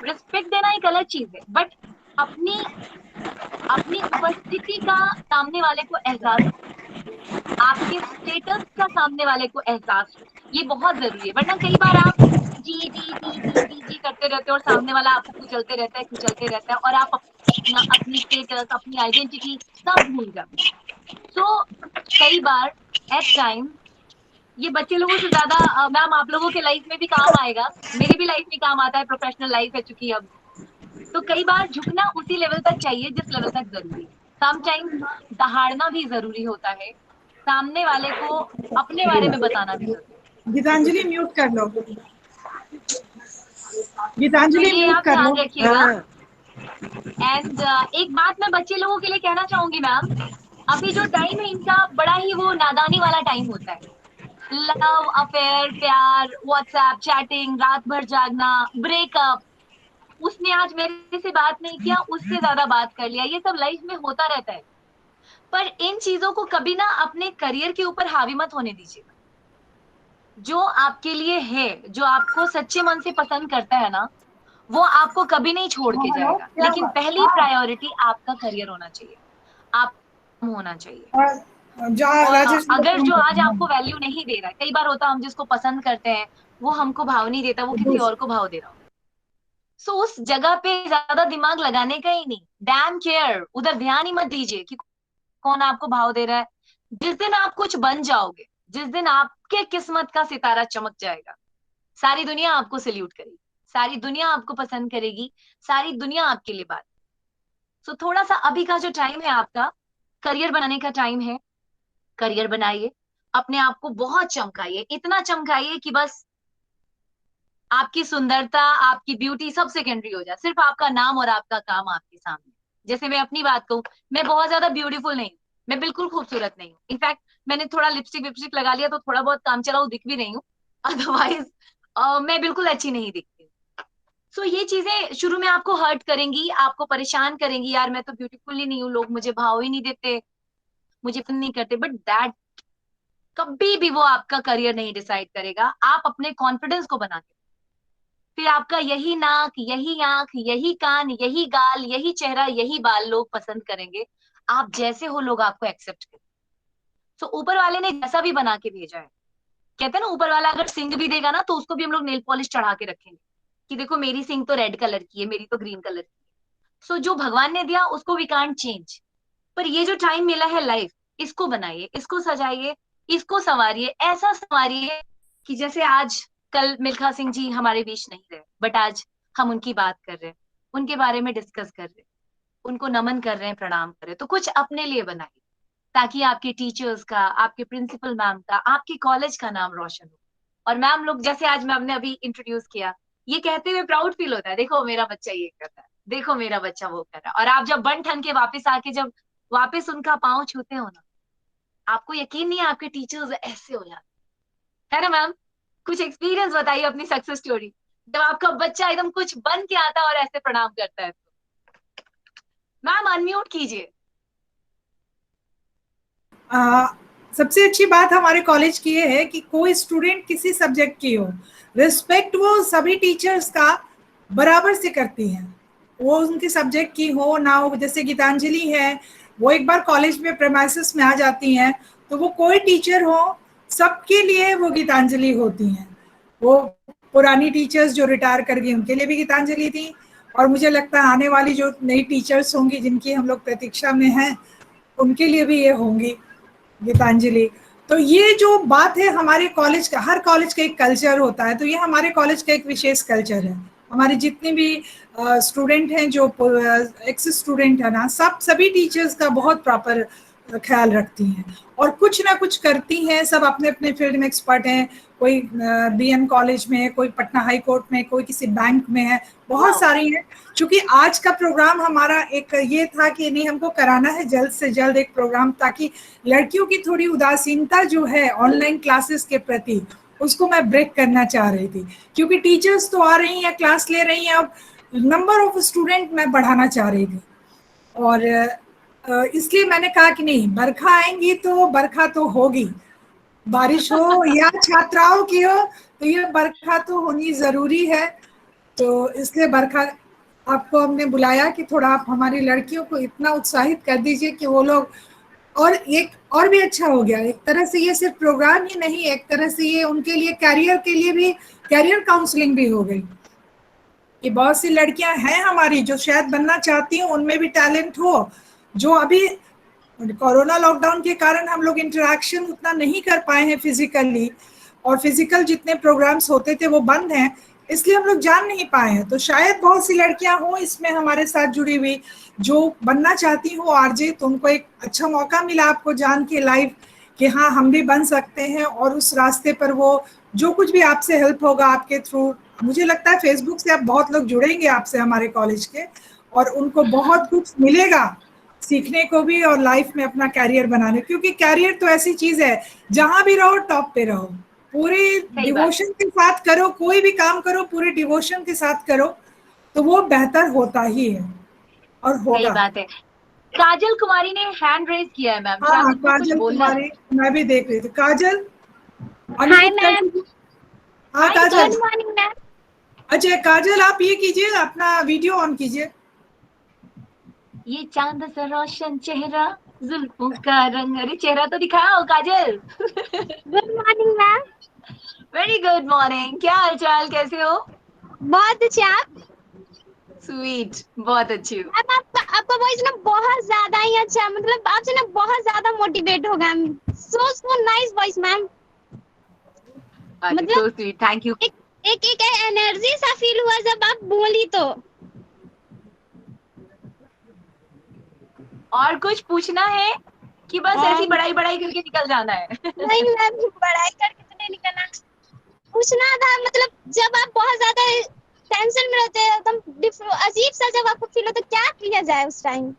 रिस्पेक्ट देना एक अलग चीज है, बट अपनी अपनी उपस्थिति का सामने वाले को एहसास हो, आपके स्टेटस का सामने वाले को एहसास हो, ये बहुत जरूरी है। वरना कई बार आप जी करते रहते हो और सामने वाला आपको कुचलते रहता है और आप अपनी स्टेटस, अपनी आइडेंटिटी सब भूल जाते हैं। सो कई बार एट टाइम ये बच्चे लोगों से ज्यादा मैम आप लोगों के लाइफ में भी काम आएगा, मेरी भी लाइफ में काम आता है, प्रोफेशनल लाइफ है चुकी अब। तो कई बार झुकना उसी लेवल तक चाहिए जिस लेवल तक जरूरी है, समटाइम्स दहाड़ना भी जरूरी होता है, सामने वाले को अपने बारे में बताना भी जरूरी है। गीतांजलि म्यूट कर लो, तो गीतांजलि ये म्यूट आप कर लो। ध्यान रखिएगा। एंड एक बात मैं बच्चे लोगों के लिए कहना चाहूंगी मैम, अभी जो टाइम है इनका बड़ा ही वो नादानी वाला टाइम होता है, लव अफेयर, प्यार, व्हाट्सएप चैटिंग, रात भर जागना, ब्रेकअप, उसने आज मेरे से बात नहीं किया, उससे ज्यादा बात कर लिया, ये सब लाइफ में होता रहता है। पर इन चीजों को कभी ना अपने करियर के ऊपर हावी मत होने दीजिएगा। जो आपके लिए है, जो आपको सच्चे मन से पसंद करता है ना, वो आपको कभी नहीं छोड़ के हेलो, जाएगा। क्या लेकिन हुआ? पहली प्रायोरिटी आपका करियर होना चाहिए, आप होना चाहिए। और राजेश अगर जो आज आपको वैल्यू नहीं दे रहा है, कई बार होता है हम जिसको पसंद करते हैं वो हमको भाव नहीं देता, वो किसी और को भाव दे रहा हो। सो उस जगह पे ज्यादा दिमाग लगाने का ही नहीं, डैम केयर, उधर ध्यान ही मत दीजिए कि कौन आपको भाव दे रहा है। जिस दिन आप कुछ बन जाओगे, जिस दिन आपके किस्मत का सितारा चमक जाएगा, सारी दुनिया आपको सल्यूट करेगी, सारी दुनिया आपको पसंद करेगी, सारी दुनिया आपके लिए बात। सो थोड़ा सा अभी का जो टाइम है आपका करियर बनाने का टाइम है, करियर बनाइए, अपने आप को बहुत चमकाइए, इतना चमकाइए कि बस आपकी सुंदरता, आपकी ब्यूटी सब सेकेंडरी हो जाए, सिर्फ आपका नाम और आपका काम आपके सामने। जैसे मैं अपनी बात कहूँ, मैं बहुत ज्यादा ब्यूटीफुल नहीं हूँ, मैं बिल्कुल खूबसूरत नहीं हूँ, इनफैक्ट मैंने थोड़ा लिपस्टिक विपस्टिक लगा लिया तो थोड़ा बहुत काम चलाऊ दिख भी रही हूँ, अदरवाइज मैं बिल्कुल अच्छी नहीं दिखती। सो ये चीजें शुरू में आपको हर्ट करेंगी, आपको परेशान करेंगी, यार मैं तो ब्यूटीफुल ही नहीं हूँ, लोग मुझे भाव ही नहीं देते, मुझे पसंद नहीं करते, बट दैट कभी भी वो आपका करियर नहीं डिसाइड करेगा। आप अपने कॉन्फिडेंस को बना के, फिर आपका यही नाक, यही आंख, यही कान, यही गाल, यही चेहरा, यही बाल लोग पसंद करेंगे, आप जैसे हो लोग आपको एक्सेप्ट करें। सो ऊपर वाले ने जैसा भी बना के भेजा है, कहते हैं ना ऊपर वाला अगर सिंग भी देगा ना तो उसको भी हम लोग नेल पॉलिश चढ़ा के रखेंगे कि देखो मेरी सिंग तो रेड कलर की है, मेरी तो ग्रीन कलर की है। सो जो भगवान ने दिया उसको वी कांट चेंज, पर ये जो टाइम मिला है लाइफ, इसको बनाइए, इसको सजाइए, इसको संवारिए, ऐसा संवारिए कि जैसे आज कल मिल्खा सिंह जी हमारे बीच नहीं रहे, बट आज हम उनकी बात कर रहे हैं, उनके बारे में डिस्कस कर रहे हैं, उनको नमन कर रहे हैं, प्रणाम कर रहे हैं। तो कुछ अपने लिए बनाइए ताकि आपके टीचर्स का, आपके प्रिंसिपल मैम का, आपके कॉलेज का नाम रोशन हो। और मैम लोग जैसे आज मैम ने अभी इंट्रोड्यूस किया, ये कहते हुए प्राउड फील होता है, देखो मेरा बच्चा ये कर रहा है, देखो मेरा बच्चा वो कर रहा है। और आप जब बन ठन के वापस आके जब वापस उनका पाँव छूते हो ना, आपको यकीन नहीं है आपके टीचर्स ऐसे हो जाते है ना। मैम कुछ एक्सपीरियंस बताइए अपनी सक्सेस स्टोरी, जब आपका बच्चा एकदम कुछ बन के आता है और ऐसे प्रणाम करता है। मैम अनम्यूट कीजिए। सबसे अच्छी बात हमारे कॉलेज की ये है कि कोई स्टूडेंट किसी सब्जेक्ट की हो, रिस्पेक्ट वो सभी टीचर्स का बराबर से करती हैं, वो उनके सब्जेक्ट की हो ना हो। जैसे गीतांजलि है, वो एक बार कॉलेज में प्रेमाइसिस में आ जाती हैं तो वो कोई टीचर हो सबके लिए वो गीतांजलि होती हैं। वो पुरानी टीचर्स जो रिटायर कर गई उनके लिए भी गीतांजलि थी, और मुझे लगता है आने वाली जो नई टीचर्स होंगी जिनकी हम लोग प्रतीक्षा में हैं उनके लिए भी ये होंगी गीतांजलि। तो ये जो बात है हमारे कॉलेज का, हर कॉलेज का एक कल्चर होता है, तो ये हमारे कॉलेज का एक विशेष कल्चर है। हमारे जितने भी स्टूडेंट हैं, जो एक्स स्टूडेंट है ना, सभी टीचर्स का बहुत प्रॉपर ख्याल रखती हैं और कुछ ना कुछ करती हैं। सब अपने अपने फील्ड में एक्सपर्ट हैं, कोई बीएन कॉलेज में है, कोई पटना हाई कोर्ट में, कोई किसी बैंक में है, बहुत सारी हैं। क्योंकि आज का प्रोग्राम हमारा एक ये था कि नहीं, हमको कराना है जल्द से जल्द एक प्रोग्राम, ताकि लड़कियों की थोड़ी उदासीनता जो है ऑनलाइन क्लासेस के प्रति, उसको मैं ब्रेक करना चाह रही थी। क्योंकि टीचर्स तो आ रही हैं, क्लास ले रही हैं, अब नंबर ऑफ स्टूडेंट मैं बढ़ाना चाह रही थी। और इसलिए मैंने कहा कि नहीं, बरखा आएंगी तो बरखा तो होगी, बारिश हो या छात्राओं की हो, तो ये बरखा तो होनी जरूरी है। तो इसलिए बरखा आपको हमने बुलाया कि थोड़ा आप हमारी लड़कियों को इतना उत्साहित कर दीजिए कि वो लोग, और एक और भी अच्छा हो गया, एक तरह से ये सिर्फ प्रोग्राम ही नहीं, एक तरह से ये उनके लिए कैरियर के लिए भी कैरियर काउंसलिंग भी हो गई। कि बहुत सी लड़कियां हैं हमारी जो शायद बनना चाहती हैं, उनमें भी टैलेंट हो, जो अभी कोरोना लॉकडाउन के कारण हम लोग इंटरेक्शन उतना नहीं कर पाए हैं फिजिकली, और फिजिकल जितने प्रोग्राम्स होते थे वो बंद हैं, इसलिए हम लोग जान नहीं पाए हैं। तो शायद बहुत सी लड़कियां हो इसमें हमारे साथ जुड़ी हुई जो बनना चाहती हो आरजे, तो उनको एक अच्छा मौका मिला आपको जान के लाइव कि हाँ हम भी बन सकते हैं। और उस रास्ते पर वो जो कुछ भी आपसे हेल्प होगा आपके थ्रू, मुझे लगता है फेसबुक से आप बहुत लोग जुड़ेंगे आपसे हमारे कॉलेज के, और उनको बहुत कुछ मिलेगा सीखने को भी और लाइफ में अपना कैरियर बनाने। क्योंकि कैरियर तो ऐसी चीज है, जहां भी रहो टॉप पे रहो, पूरे डिवोशन के साथ करो, कोई भी काम करो पूरे डिवोशन के साथ करो, तो वो बेहतर होता ही है और होगा। सही बात है। काजल कुमारी ने हैंड रेज किया है मैम। हाँ, काजल कुमारी, मैं भी देख रही थी। काजल, हाय मैम। हाँ काजल, गुड मॉर्निंग मैम। अच्छा काजल, आप ये कीजिए, अपना वीडियो ऑन कीजिए। ये चांद सा रोशन चेहरा, जुल्फों का रंग, अरे चेहरा तो दिखाओ Kajal. Good morning ma'am. Very good morning, क्या हाल चाल, कैसे हो? बहुत अच्छे। आप? स्वीट, बहुत अच्छी हूँ। मैम आपका वॉइस ना बहुत ज्यादा ही अच्छा, मतलब आपसे ना बहुत ज्यादा मोटिवेट हो गया। सो नाइस वॉइस मैम, मतलब सो स्वीट, थैंक यू। एक एनर्जी सा फील हुआ जब आप बोली तो। और कुछ पूछना है कि बस ऐसी बड़ाई बड़ाई करके निकल जाना है? नहीं मैम, बड़ाई करके तो नहीं निकलना, पूछना था मतलब जब आप बहुत ज्यादा टेंशन में रहते हैं, एकदम अजीब सा जब आपको फील हो, तो क्या किया जाए उस टाइम?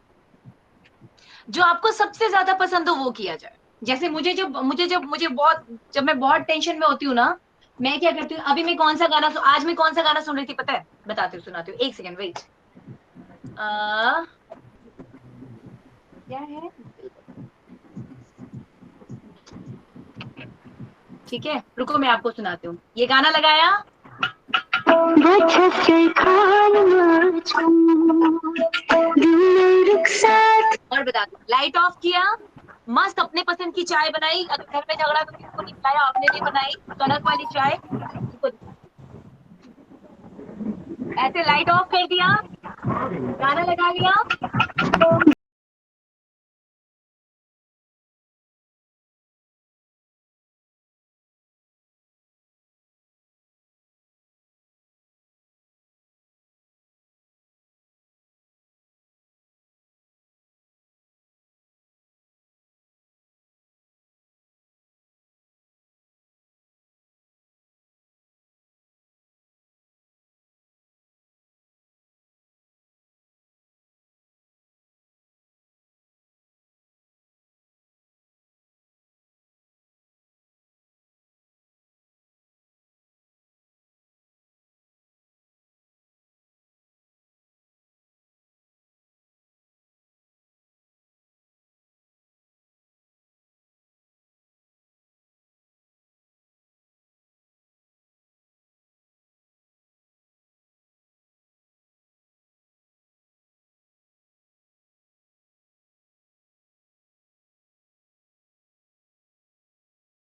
जो आपको सबसे ज्यादा पसंद हो वो किया जाए। जैसे जब मैं बहुत टेंशन में होती हूँ ना, मैं क्या करती हूँ, अभी मैं कौन सा गाना आज मैं कौन सा गाना सुन रही थी पता है? बताती हूँ, सुनाती हूँ, एक सेकंड वेट। क्या है, ठीक है रुको मैं आपको सुनाती हूँ। ये गाना लगाया और बता दो, लाइट ऑफ किया मस्त अपने पसंद की चाय बनाई, अगर घर में झगड़ा तो किसको नहीं पिलाया, आपने नहीं बनाई कनक वाली चाय, ऐसे लाइट ऑफ कर दिया, गाना लगा लिया,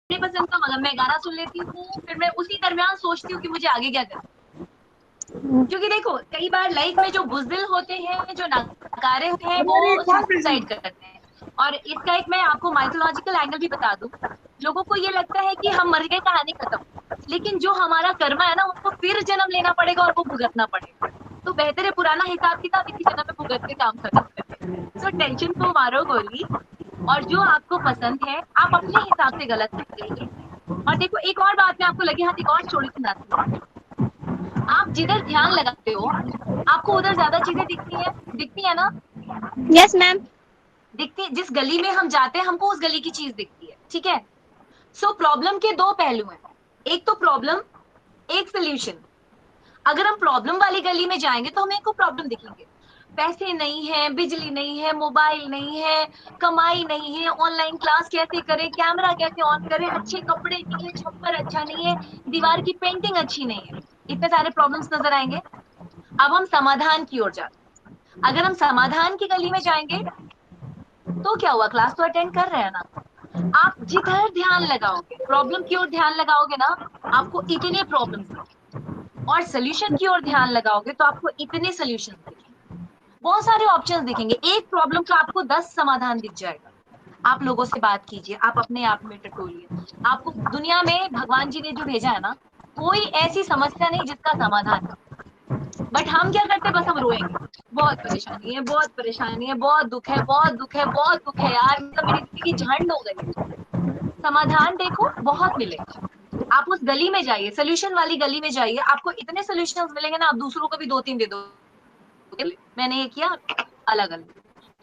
अपने पसंद का मगर मैं गाना सुन लेती हूँ, फिर मैं उसी दरमियान सोचती हूँ कि मुझे आगे क्या करना। क्योंकि देखो कई बार लाइफ में जो बुज़दिल होते हैं, जो नकारे होते हैं, वो सुसाइड करते हैं। और इसका एक मैं आपको माइथोलॉजिकल एंगल भी बता दूं, लोगों को ये लगता है कि हम मर गए, कहानी खत्म, लेकिन जो हमारा कर्मा है ना, उसको फिर जन्म लेना पड़ेगा और वो भुगतना पड़ेगा। तो बेहतर है पुराना हिसाब किताब इसी जन्म में भुगत के काम खत्म करते। सो टेंशन को मारो गोली, और जो आपको पसंद है आप अपने हिसाब से गलत करिए। और देखो एक और बात मैं आपको लगी हाथ एक और स्टोरी सुनाती हूँ। आप जिधर ध्यान लगाते हो आपको उधर ज्यादा चीजें दिखती है ना? Yes ma'am. दिखती, जिस गली में हम जाते हैं हमको उस गली की चीज दिखती है, ठीक है? सो प्रॉब्लम के दो पहलू हैं, एक तो प्रॉब्लम, एक सोल्यूशन। अगर हम प्रॉब्लम वाली गली में जाएंगे तो हमें को प्रॉब्लम दिखेंगे, पैसे नहीं है, बिजली नहीं है, मोबाइल नहीं है, कमाई नहीं है, ऑनलाइन क्लास कैसे करें, कैमरा कैसे ऑन करें, अच्छे कपड़े नहीं है, छप्पर अच्छा नहीं है, दीवार की पेंटिंग अच्छी नहीं है, इतने सारे प्रॉब्लम्स नजर आएंगे। अब हम समाधान की ओर जाते हैं। अगर हम समाधान की गली में जाएंगे तो क्या हुआ, क्लास तो अटेंड कर रहे हैं ना। आप जिधर ध्यान लगाओगे, प्रॉब्लम की ओर ध्यान लगाओगे ना, आपको इतने प्रॉब्लम्स दिखेंगे, और सोल्यूशन की ओर ध्यान लगाओगे तो आपको इतने सोल्यूशन दिखेंगे, बहुत सारे ऑप्शंस दिखेंगे। एक प्रॉब्लम का आपको 10 समाधान दिख जाएगा। आप लोगों से बात कीजिए, आप अपने आप में टटोलिए, आपको दुनिया में भगवान जी ने जो भेजा है ना, कोई ऐसी समस्या नहीं जिसका समाधान है। बट हम क्या करते हैं, बस हम रोएंगे, बहुत परेशानी है, बहुत परेशानी है, बहुत दुख है, बहुत दुख है, बहुत दुख है यार, मतलब मेरी जिंदगी झंड हो गई। समाधान देखो बहुत मिलेगा, आप उस गली में जाइए, सोल्यूशन वाली गली में जाइए, आपको इतने सोल्यूशंस मिलेंगे ना, आप दूसरों को भी 2-3 दे दो, मैंने ये किया, अलग अलग।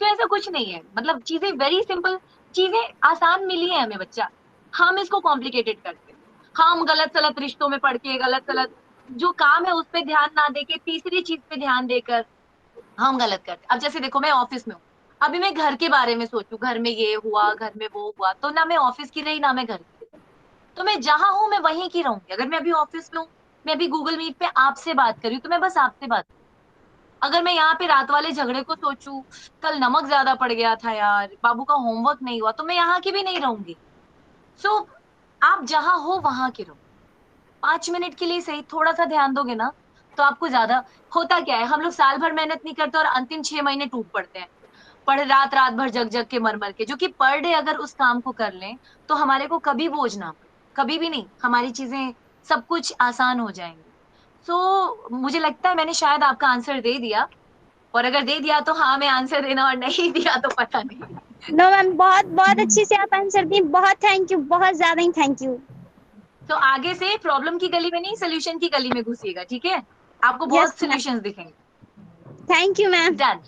तो ऐसा कुछ नहीं है, मतलब चीजें वेरी सिंपल, चीजें आसान मिली है हमें बच्चा, हम इसको कॉम्प्लिकेटेड करते हैं। हम गलत सलत रिश्तों में पड़ के, गलत सलत जो काम है उस पर ध्यान ना देके तीसरी चीज पे ध्यान देकर हम गलत करते। अब जैसे देखो मैं ऑफिस में हूँ, अभी मैं घर के बारे में सोचूं, घर में ये हुआ, घर में वो हुआ, तो ना मैं ऑफिस की रही ना मैं घर की रही। तो मैं जहां हूँ मैं वहीं की रहूंगी। अगर मैं अभी ऑफिस में हूँ, मैं अभी गूगल मीट पे आपसे बात कर रही हूँ, तो मैं बस आपसे बात। अगर मैं यहाँ पे रात वाले झगड़े को सोचूं, कल नमक ज्यादा पड़ गया था यार, बाबू का होमवर्क नहीं हुआ, तो मैं यहाँ की भी नहीं रहूंगी। सो आप जहां हो वहां के रहो, 5 मिनट के लिए सही थोड़ा सा ध्यान दोगे ना, तो आपको ज्यादा। होता क्या है, हम लोग साल भर मेहनत नहीं करते और अंतिम 6 महीने टूट पड़ते हैं, पढ़ रात रात भर जग जग के मर मर के, जो कि पर डे अगर उस काम को कर लें तो हमारे को कभी बोझ ना पड़े, कभी भी नहीं, हमारी चीजें सब कुछ आसान हो जाएंगी। सो मुझे लगता है मैंने शायद आपका आंसर दे दिया, और अगर दे दिया तो हाँ मैं आंसर देना, और नहीं दिया तो पता नहीं। नो मैम, बहुत बहुत अच्छे से आप आंसर दी, बहुत थैंक यू, बहुत ज्यादा ही थैंक यू। तो आगे से प्रॉब्लम की गली में नहीं, सोल्यूशन की गली में घुसिएगा, ठीक है? आपको Yes, बहुत ma'am. सोल्यूशंस दिखेंगे। Thank you ma'am. Done,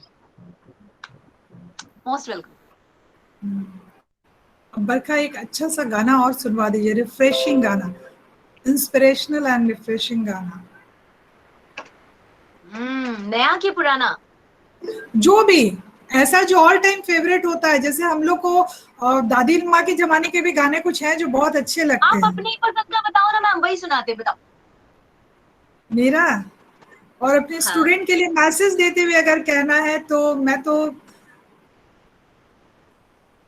most welcome. Barkha एक अच्छा सा गाना और सुनवा दीजिए, रिफ्रेशिंग गाना, इंस्पिरेशनल एंड रिफ्रेशिंग गाना। नया कि पुराना? जो भी, ऐसा जो ऑल टाइम फेवरेट होता है, जैसे हम लोग को दादी माँ के जमाने के भी गाने कुछ हैं जो बहुत अच्छे लगते आप हैं। अपनी पसंद का बताओ ना मैम, वही सुनाते, बताओ। मेरा और अपने हाँ। स्टूडेंट के लिए मैसेज देते हुए अगर कहना है तो मैं तो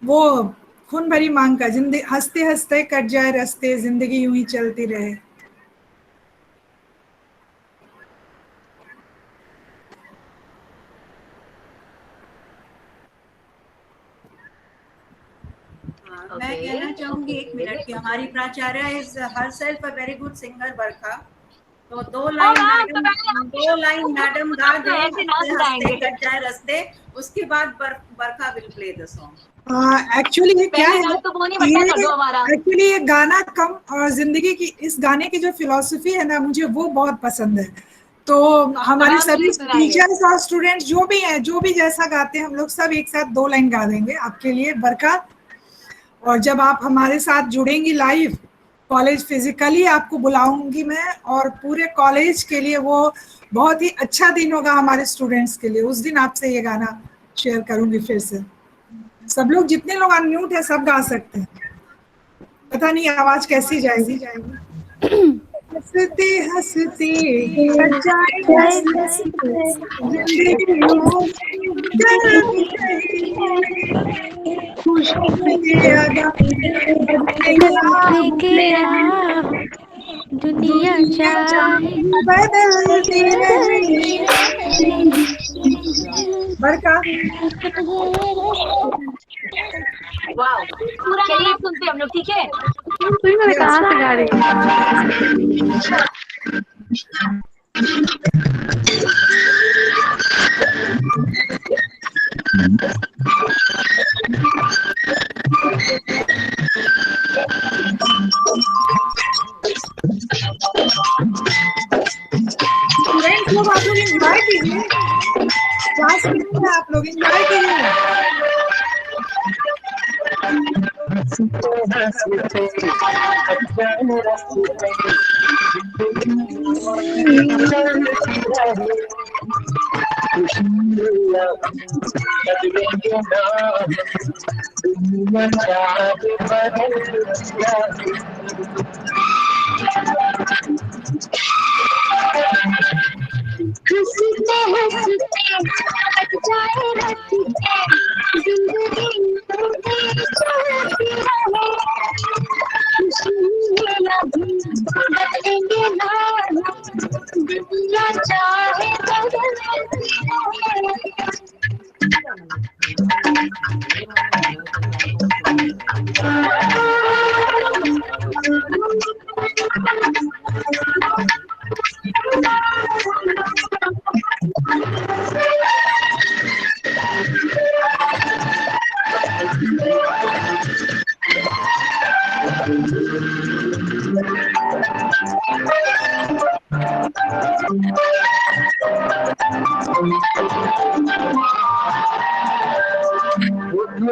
वो खून भरी मांग का, जिंदगी हंसते हंसते कट जाए रास्ते, जिंदगी यूं ही चलती रहे। मैं कहना चाहूंगी 1 मिनट की, हमारी प्राचार्य is herself a very good singer Barkha. तो 2 लाइन मैडम गा दें, हंसते कट जाए रास्ते, उसके बाद Barkha will play the song. Actually ये क्या है, तो वो नहीं बता कर दो हमारा। एक्चुअली ये गाना कम और जिंदगी की, इस गाने की जो फिलॉसफी है ना, मुझे वो बहुत पसंद है। तो हमारे सभी टीचर्स और स्टूडेंट्स जो भी हैं, जो भी जैसा गाते हैं, हम लोग सब एक साथ 2 लाइन गा देंगे आपके लिए बरखा। और जब आप हमारे साथ जुड़ेंगी लाइव कॉलेज, फिजिकली आपको बुलाऊंगी मैं, और पूरे कॉलेज के लिए वो बहुत ही अच्छा दिन होगा हमारे स्टूडेंट्स के लिए। उस दिन आपसे ये गाना शेयर करूंगी फिर से। सब लोग, जितने लोग अनम्यूट है, सब गा सकते हैं। पता नहीं आवाज कैसी जाएगी। हंसते हंसते कट जाए दुनिया चाहे बदलती रहे। बरका वाह, चलिए सुनते हम लोग, ठीक है? कहाँ से गा रही फ्रेंड्स लोग, आप लोग एंजॉय कीजिए, क्लास में आप लोग एंजॉय कीजिए।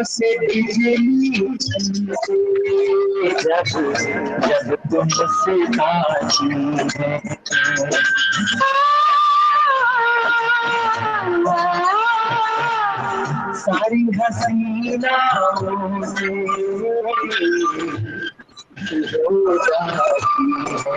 से बिजली जब तुमसे काटी है, सारी हसीनाओं से हो जाती है।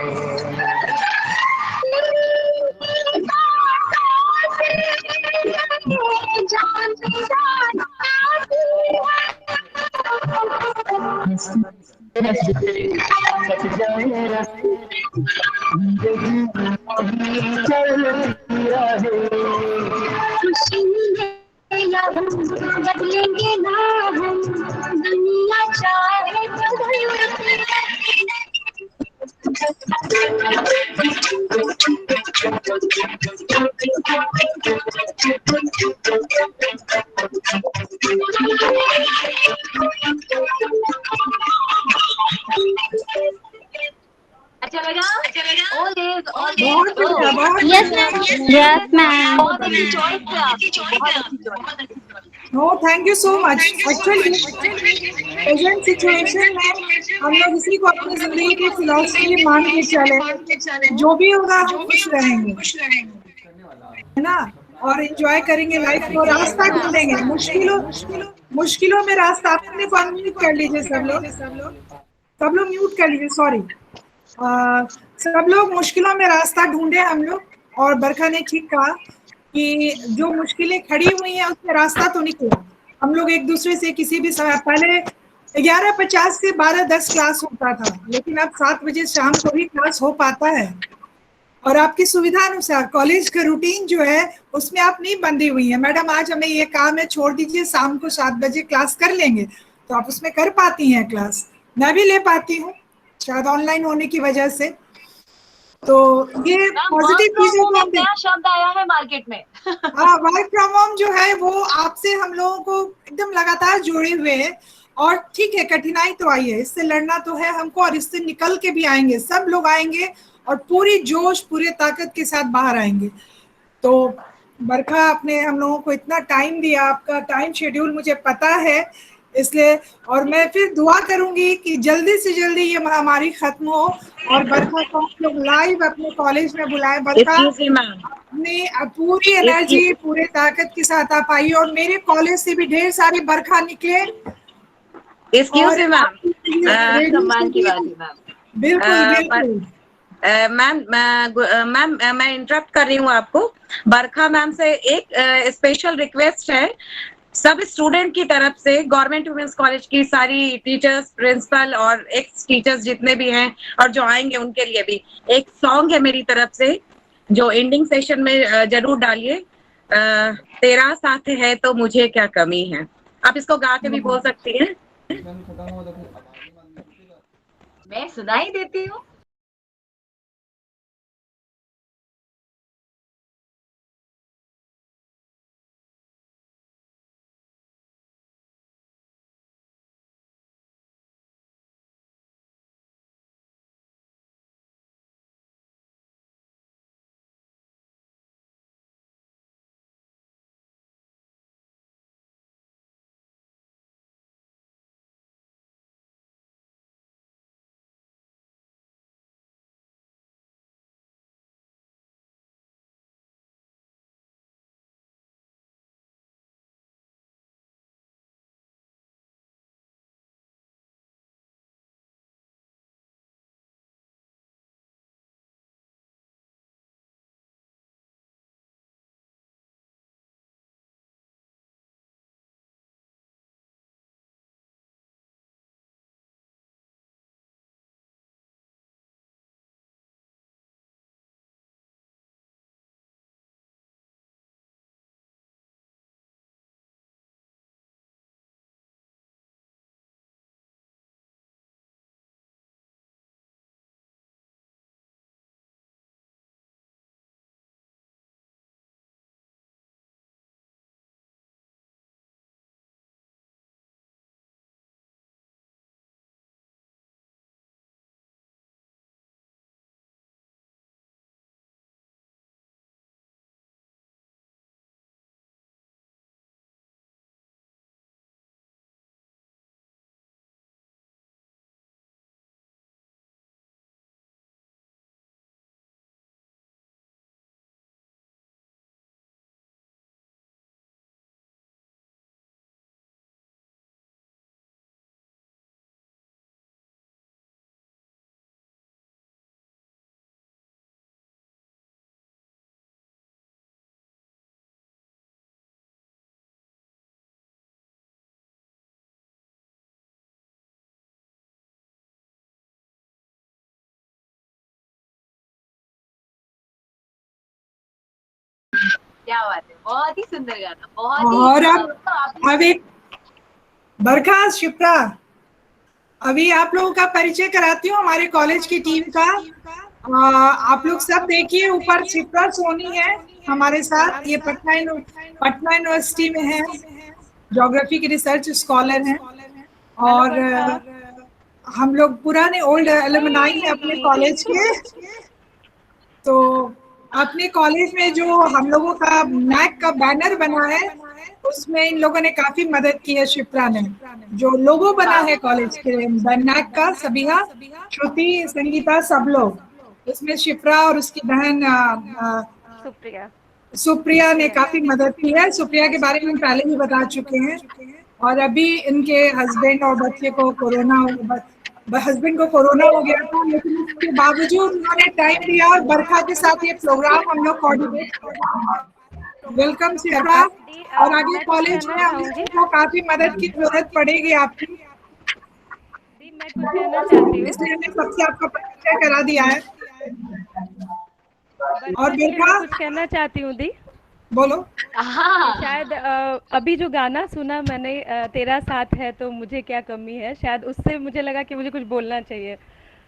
बदलेंगे ना हम, दुनिया चाहे अच्छा लगा? Yes ma'am, yes ma'am. बहुत अच्छी चॉइस है आपकी, बहुत अच्छी choice. No, thank you so much. Actually present situation में हम लोग इसी को अपनी जिंदगी की फिलॉसफी मान के चले, जो भी होगा हम खुश रहेंगे, है ना, और एंजॉय करेंगे लाइफ को, रास्ता ढूंढेंगे। मुश्किलों में रास्ता। अपने को अनम्यूट कर लीजिए सब लोग म्यूट कर लीजिए, सॉरी। सब लोग मुश्किलों में रास्ता ढूंढे हम लोग, और बरखा ने ठीक कहा कि जो मुश्किलें खड़ी हुई हैं उसमें रास्ता तो निकला। हम लोग एक दूसरे से किसी भी समय, पहले 11:50 से 12:10 क्लास होता था, लेकिन अब 7 बजे शाम को भी क्लास हो पाता है। और आपकी सुविधा अनुसार कॉलेज का रूटीन जो है उसमें आप नहीं बंधी हुई है, मैडम आज हमें ये काम है छोड़ दीजिए, शाम को 7 बजे क्लास कर लेंगे, तो आप उसमें कर पाती हैं क्लास। मैं भी ले पाती हूँ शायद ऑनलाइन होने की वजह से। तो ये पॉजिटिव चीजें तो नया शब्द आया है मार्केट में। हाँ, वर्क फ्रॉम होम जो है वो आपसे हम लोगों को एकदम लगातार जोड़े हुए हैं। और ठीक है, कठिनाई तो आई है, इससे लड़ना तो है हमको, और इससे निकल के भी आएंगे, सब लोग आएंगे और पूरी जोश पूरे ताकत के साथ बाहर आएंगे। तो बरखा, आपने हम लोगों को इतना टाइम दिया, आपका टाइम शेड्यूल मुझे पता है, इसलिए और मैं फिर दुआ करूंगी कि जल्दी से जल्दी ये महामारी खत्म हो और बरखा को आप लोग लाइव अपने कॉलेज में बुलाए। बरखा अपनी पूरी एनर्जी पूरे ताकत के साथ आप आइए, और मेरे कॉलेज से भी ढेर सारे बरखा निकले। एक्सक्यूज मी मैम, सम्मान की बात है मैम। बिल्कुल बिल्कुल मैम मैं इंटरप्ट कर रही हूँ आपको। बरखा मैम से एक स्पेशल रिक्वेस्ट है, सब स्टूडेंट की तरफ से, गवर्नमेंट वुमेन्स कॉलेज की सारी टीचर्स, प्रिंसिपल और एक्स टीचर्स जितने भी हैं और जो आएंगे उनके लिए भी एक सॉन्ग है मेरी तरफ से जो एंडिंग सेशन में जरूर डालिए। तेरा साथ है तो मुझे क्या कमी है। आप इसको गा के भी बोल सकती हैं। मैं सुनाई देती हूँ। क्या बात है, बहुत ही सुंदर गाना, बहुत ही। और अब एक बरखा, शिप्रा, अभी आप लोगों का परिचय कराती हूँ हमारे कॉलेज की टीम का। आप लोग सब देखिए, ऊपर शिप्रा सोनी है हमारे साथ, ये पटना यूनिवर्सिटी में है, ज्योग्राफी की रिसर्च स्कॉलर हैं। और हम लोग पुराने ओल्ड एलुमनाई हैं अपने कॉलेज के। तो अपने कॉलेज में जो हम लोगों का नैक का बैनर बना है उसमें इन लोगों ने काफी मदद की है। शिप्रा ने जो लोगो बना है कॉलेज के नैक का, सबिहा, श्रुति, संगीता, सब लोग, उसमें शिप्रा और उसकी बहन सुप्रिया ने काफी मदद की है। सुप्रिया के बारे में पहले ही बता चुके हैं। और अभी इनके हस्बैंड और बच्चे को हस्बैंड को कोरोना हो गया था, लेकिन उसके बावजूद उन्होंने टाइम दिया और बरखा के साथ ये प्रोग्राम हम लोग कोऑर्डिनेट कर रहे हैं। वेलकम शिप्रा। और आगे कॉलेज में हम लोगों को काफी मदद की जरूरत पड़ेगी आपकी। मैं कुछ कहना चाहती हूँ। इसलिए हमने सबसे आपका परिचय करा दिया है। और मैं बिरखा कुछ कहना चाहती हूँ दी। बोलो। हाँ शायद अभी जो गाना सुना मैंने, तेरा साथ है तो मुझे क्या कमी है, शायद उससे मुझे लगा कि मुझे कुछ बोलना चाहिए।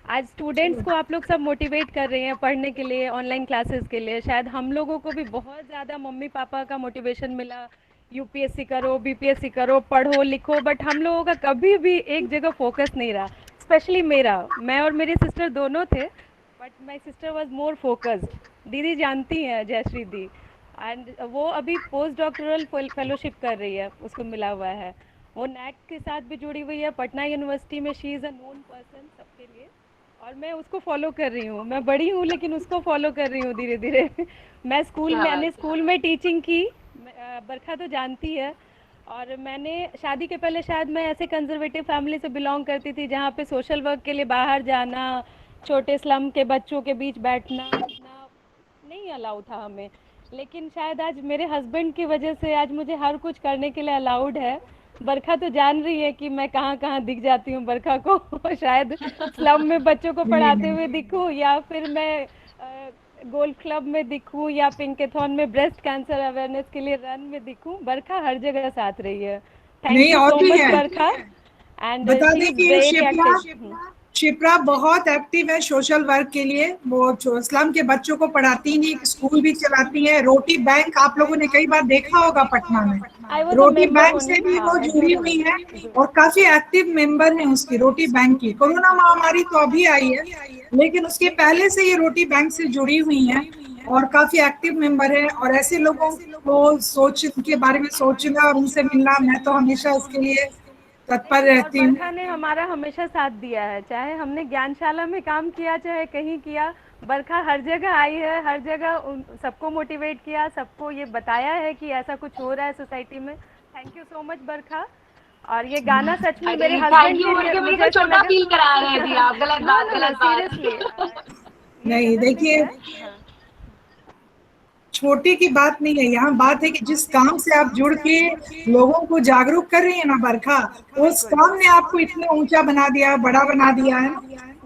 आज स्टूडेंट्स को आप लोग सब मोटिवेट कर रहे हैं पढ़ने के लिए, ऑनलाइन क्लासेस के लिए। शायद हम लोगों को भी बहुत ज़्यादा मम्मी पापा का मोटिवेशन मिला, यूपीएससी करो, बीपीएससी करो, पढ़ो लिखो, बट हम लोगों का कभी भी एक जगह फोकस नहीं रहा। स्पेशली मेरा, मैं और मेरी सिस्टर दोनों थे, but my sister was more focused. दीदी जानती हैं, जयश्री दी, एंड वो अभी पोस्ट डॉक्टरल फेलोशिप कर रही है, उसको मिला हुआ है। वो नैक के साथ भी जुड़ी हुई है पटना यूनिवर्सिटी में। She is a known person सबके लिए, और मैं उसको फॉलो कर रही हूँ। मैं बड़ी हूँ लेकिन उसको फॉलो कर रही हूँ धीरे धीरे। मैं मैंने स्कूल में टीचिंग की, बरखा तो जानती है। और मैंने शादी के पहले, शायद मैं ऐसे कंजर्वेटिव फैमिली से बिलोंग करती थी जहाँ पे सोशल वर्क के लिए बाहर जाना, छोटे स्लम के बच्चों के बीच बैठना उठना नहीं अलाउ था हमें। लेकिन शायद आज मेरे हस्बैंड की वजह से आज मुझे हर कुछ करने के लिए अलाउड है। बरखा तो जान रही है कि मैं कहाँ कहाँ दिख जाती हूँ बरखा को। शायद स्लम में बच्चों को पढ़ाते हुए दिखूँ, या फिर मैं गोल्फ क्लब में दिखूँ, या पिंकेथॉन में ब्रेस्ट कैंसर अवेयरनेस के लिए रन में दिखूँ। बरखा हर जगह साथ रही है। थैंक नहीं यू और सो भी मच है। बरखा। एंड बता शी दें इज कि वेरी एक्टिव। शिप्रा बहुत एक्टिव है सोशल वर्क के लिए। वो इस्लाम के बच्चों को पढ़ाती नहीं, स्कूल भी चलाती है। रोटी बैंक आप लोगों ने कई बार देखा होगा पटना में, रोटी बैंक से भी वो जुड़ी हुई है और काफी एक्टिव मेंबर है उसकी, रोटी बैंक की। कोरोना महामारी तो अभी आई है, लेकिन उसके पहले से ये रोटी बैंक से जुड़ी हुई है और काफी एक्टिव मेंबर है। और ऐसे लोगों को के बारे में सोचना और उनसे मिलना, मैं तो हमेशा उसके लिए तत्पर रहती हूँ। बरखा ने हमारा हमेशा साथ दिया है, चाहे हमने ज्ञानशाला में काम किया चाहे कहीं किया। बरखा हर जगह आई है, हर जगह सबको मोटिवेट किया, सबको ये बताया है कि ऐसा कुछ हो रहा है सोसाइटी में। थैंक यू सो मच बरखा। और ये गाना सच में मेरे हस्बैंड के लिए मुझे छोटा फील करा रहे हैं जी आप। गलत बात, गलत बात। सीरियसली नहीं देखिए, छोटे की बात नहीं है, यहाँ बात है कि जिस काम से आप जुड़ के लोगों को जागरूक कर रही है ना बरखा, उस काम ने आपको इतना ऊंचा बना दिया, बड़ा बना दिया है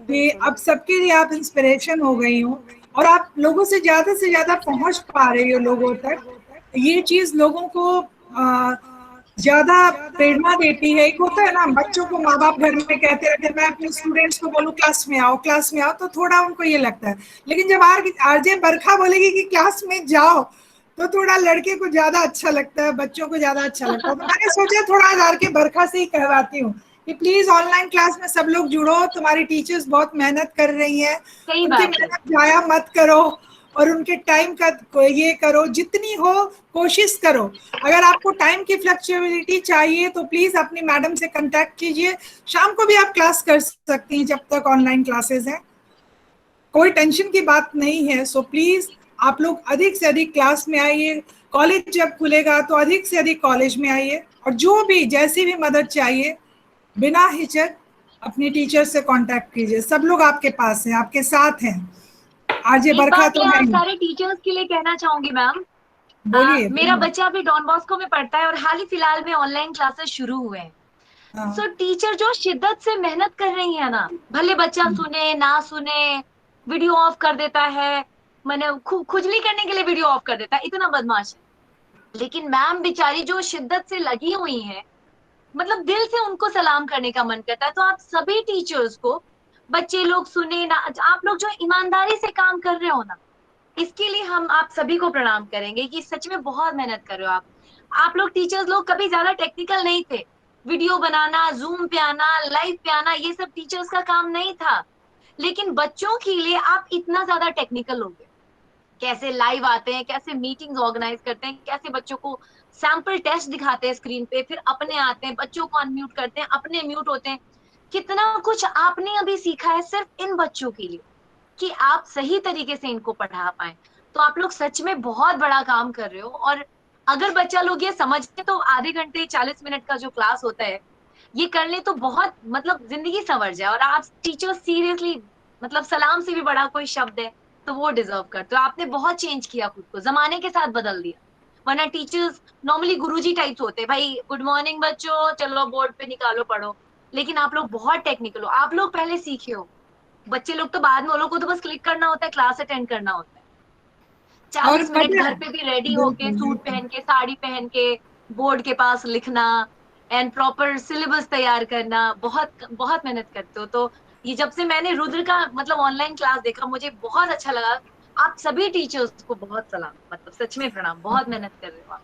कि अब सबके लिए आप इंस्पिरेशन हो गई हो और आप लोगों से ज्यादा पहुंच पा रही हो लोगों तक। ये चीज लोगों को ज्यादा प्रेरणा देती है। एक होता है ना, बच्चों को माँ बाप घर में कहते रहते हैं, मैं अपने स्टूडेंट्स को बोलूँ क्लास में आओ, क्लास में आओ, तो थोड़ा उनको ये लगता है। लेकिन जब आरजे बरखा बोलेगी कि क्लास में जाओ, तो थोड़ा लड़के को ज्यादा अच्छा लगता है, बच्चों को ज्यादा अच्छा लगता है। तो मैंने सोचा थोड़ा आज आरके बरखा से ही कहवाती हूँ कि प्लीज ऑनलाइन क्लास में सब लोग जुड़ो। तुम्हारी टीचर्स बहुत मेहनत कर रही है, उनकी मेहनत जाया मत करो और उनके टाइम का ये करो, जितनी हो कोशिश करो। अगर आपको टाइम की फ्लेक्सिबिलिटी चाहिए तो प्लीज अपनी मैडम से कांटेक्ट कीजिए। शाम को भी आप क्लास कर सकती हैं जब तक ऑनलाइन क्लासेस हैं, कोई टेंशन की बात नहीं है। सो प्लीज आप लोग अधिक से अधिक क्लास में आइए। कॉलेज जब खुलेगा तो अधिक से अधिक कॉलेज में आइए, और जो भी जैसी भी मदद चाहिए बिना हिचक अपनी टीचर से कांटेक्ट कीजिए। सब लोग आपके पास हैं, आपके साथ हैं। आज ये बरखा तो है। सारे टीचर्स के लिए कहना चाहूंगी मैम, बोलिए। मेरा बच्चा अभी डॉन बॉस्को में पढ़ता है और हाल ही फिलहाल में ऑनलाइन क्लासेस शुरू हुए हैं। सो टीचर जो शिद्दत से मेहनत कर रही है ना, भले बच्चा सुने ना सुने, वीडियो ऑफ कर देता है, मैंने खुजली करने के लिए वीडियो ऑफ कर देता है, इतना बदमाश है। लेकिन मैम बेचारी जो शिद्दत से लगी हुई है, मतलब दिल से उनको सलाम करने का मन करता है। तो आप सभी टीचर्स को, बच्चे लोग सुने ना, आप लोग जो ईमानदारी से काम कर रहे हो ना, इसके लिए हम आप सभी को प्रणाम करेंगे कि सच में बहुत मेहनत कर रहे हो आप लोग टीचर्स लोग कभी ज्यादा टेक्निकल नहीं थे। वीडियो बनाना, जूम पे आना, लाइव पे आना, ये सब टीचर्स का काम नहीं था। लेकिन बच्चों के लिए आप इतना ज्यादा टेक्निकल हो गए, कैसे लाइव आते हैं, कैसे मीटिंग्स ऑर्गेनाइज करते हैं, कैसे बच्चों को सैंपल टेस्ट दिखाते हैं स्क्रीन पे, फिर अपने आते हैं, बच्चों को अनम्यूट करते हैं, अपने म्यूट होते हैं। कितना कुछ आपने अभी सीखा है सिर्फ इन बच्चों के लिए कि आप सही तरीके से इनको पढ़ा पाए। तो आप लोग सच में बहुत बड़ा काम कर रहे हो। और अगर बच्चा लोग ये समझते तो आधे घंटे 40 मिनट का जो क्लास होता है ये कर ले तो बहुत मतलब जिंदगी संवर जाए। और आप टीचर सीरियसली मतलब सलाम से भी बड़ा कोई शब्द है तो वो डिजर्व करते हो। आपने बहुत चेंज किया खुद को, जमाने के साथ बदल दिया। वरना टीचर्स नॉर्मली गुरुजी टाइप्स होते हैं, भाई गुड मॉर्निंग बच्चों, चलो बोर्ड पे निकालो पढ़ो। लेकिन आप लोग बहुत टेक्निकल हो, आप लोग पहले सीखे हो, बच्चे लोग तो बाद में, वो लोग को तो बस क्लिक करना होता है, क्लास अटेंड करना होता है। और 40 मिनट पता घर है, पे भी रेडी होके, बिल्कुल सूट बिल्कुल। पहन के, साड़ी पहन के, बोर्ड के पास लिखना एंड प्रॉपर सिलेबस तैयार करना, बहुत बहुत मेहनत करते हो। तो ये जब से मैंने रुद्र का मतलब ऑनलाइन क्लास देखा, मुझे बहुत अच्छा लगा। आप सभी टीचर्स को बहुत सलाम, मतलब सच में प्रणाम, बहुत मेहनत कर रहे हो आप।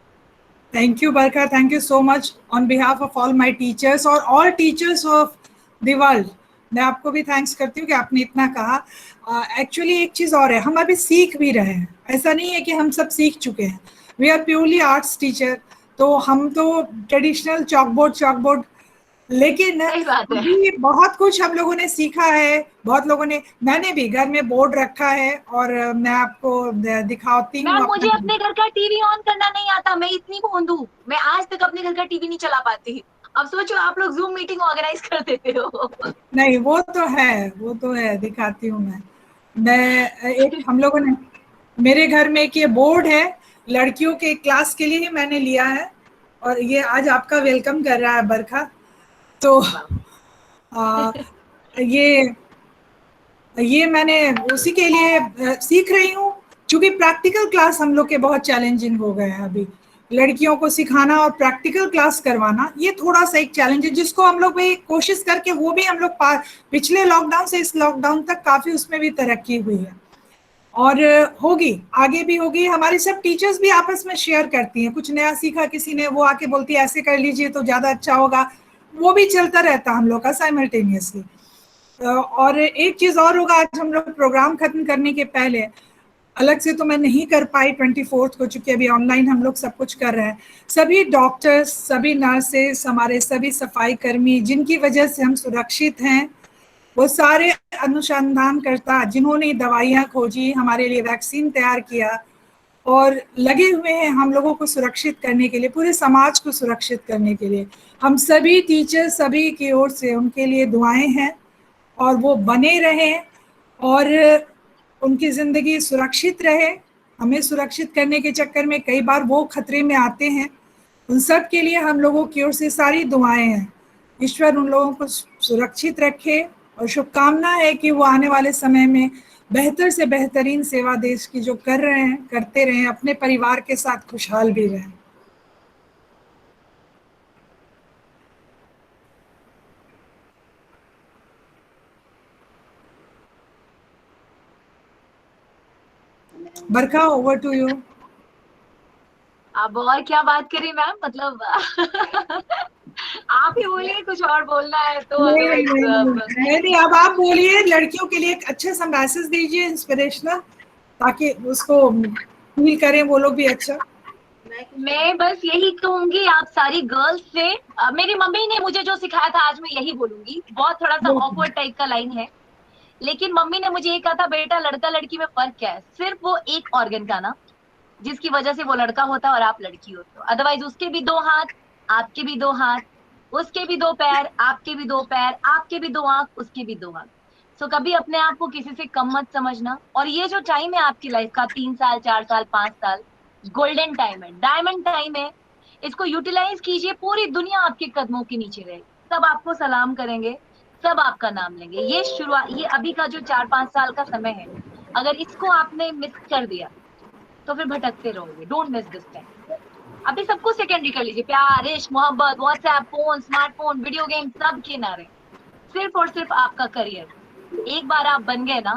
Thank you, Barka. Thank you so much on behalf of all my teachers और all teachers of the world. मैं आपको भी थैंक्स करती हूँ कि आपने इतना कहा। एक्चुअली एक चीज़ और है, हम अभी सीख भी रहे हैं, ऐसा नहीं है कि हम सब सीख चुके हैं। We are purely arts teacher, तो हम तो ट्रेडिशनल चॉकबोर्ड, लेकिन सही बात है। अभी बहुत कुछ हम लोगों ने सीखा है। बहुत लोगों ने, मैंने भी घर में बोर्ड रखा है और मैं आपको दिखाती हूँ मैम मुझे अपना। अपने घर का टीवी ऑन करना नहीं आता, मैं इतनी भोंदू, मैं आज तक अपने घर का टीवी नहीं चला पाती। अब सोचो आप लोग जूम मीटिंग ऑर्गेनाइज कर देते हो। नहीं, वो तो है, दिखाती हूँ मैं एक, हम लोगों ने, मेरे घर में एक ये बोर्ड है, लड़कियों के क्लास के लिए ही मैंने लिया है, और ये आज आपका वेलकम कर रहा है बरखा। तो आ, ये मैंने उसी के लिए सीख रही हूँ, क्योंकि प्रैक्टिकल क्लास हम लोग के बहुत चैलेंजिंग हो गए हैं अभी। लड़कियों को सिखाना और प्रैक्टिकल क्लास करवाना, ये थोड़ा सा एक चैलेंज है, जिसको हम लोग भी कोशिश करके, वो भी हम लोग पिछले लॉकडाउन से इस लॉकडाउन तक काफी उसमें भी तरक्की हुई है, और होगी, आगे भी होगी। हमारी सब टीचर्स भी आपस में शेयर करती हैं, कुछ नया सीखा किसी ने, वो आके बोलती है ऐसे कर लीजिए तो ज्यादा अच्छा होगा। वो भी चलता रहता हम लोग का साइमल्टेनियसली। और एक चीज और होगा, आज हम लोग प्रोग्राम खत्म करने के पहले, अलग से तो मैं नहीं कर पाई 24 को, चूंकि अभी ऑनलाइन हम लोग सब कुछ कर रहे हैं। सभी डॉक्टर्स, सभी नर्सेस, हमारे सभी सफाई कर्मी, जिनकी वजह से हम सुरक्षित हैं, वो सारे अनुसंधानकर्ता जिन्होंने दवाइयाँ खोजी, हमारे लिए वैक्सीन तैयार किया और लगे हुए हैं हम लोगों को सुरक्षित करने के लिए, पूरे समाज को सुरक्षित करने के लिए, हम सभी टीचर, सभी की ओर से उनके लिए दुआएं हैं, और वो बने रहें और उनकी ज़िंदगी सुरक्षित रहे। हमें सुरक्षित करने के चक्कर में कई बार वो खतरे में आते हैं, उन सब के लिए हम लोगों की ओर से सारी दुआएं हैं। ईश्वर उन लोगों को सुरक्षित रखे, और शुभकामना है कि वो आने वाले समय में बेहतर से बेहतरीन सेवा देश की जो कर रहे हैं, करते रहें, अपने परिवार के साथ खुशहाल भी रहें। बरखा, ओवर टू यू। अब और क्या बात करें मैम, मतलब आप ही बोलिए, कुछ और बोलना है तो। नहीं, अब आप बोलिए, लड़कियों के लिए एक अच्छा सा मैसेज दीजिए, इंस्पिरेशनल, ताकि उसको फील करें वो लोग भी अच्छा। मैं बस यही कहूंगी आप सारी गर्ल्स से, मेरी मम्मी ने मुझे जो सिखाया था आज मैं यही बोलूंगी। बहुत थोड़ा सा ऑकवर्ड टाइप का लाइन है, लेकिन मम्मी ने मुझे ये कहा था, बेटा लड़का लड़की में फर्क क्या है, सिर्फ वो एक ऑर्गन का ना, जिसकी वजह से वो लड़का होता है और आप लड़की होते हो। अदरवाइज उसके भी 2 हाथ, आपके भी 2 हाथ, उसके भी 2 पैर, आपके भी 2 पैर, आपके भी 2 आंख, उसके भी 2 आंख। सो कभी अपने आप को किसी से कम मत समझना। और ये जो टाइम है आपकी लाइफ का, 3 साल, 4 साल, 5 साल, गोल्डन टाइम है, डायमंड टाइम है, इसको यूटिलाइज कीजिए। पूरी दुनिया आपके कदमों के नीचे रहेगी, सब आपको सलाम करेंगे, सब आपका नाम लेंगे। ये शुरुआत, ये अभी का जो 4-5 साल का समय है, अगर इसको आपने मिस कर दिया तो फिर भटकते रहोगे। Don't miss this time. अभी सब कुछ सेकेंडरी कर लीजिए, प्यार, इश्क, मोहब्बत, WhatsApp, phone, smartphone, video game, सब किनारे। सिर्फ और सिर्फ आपका करियर। एक बार आप बन गए ना,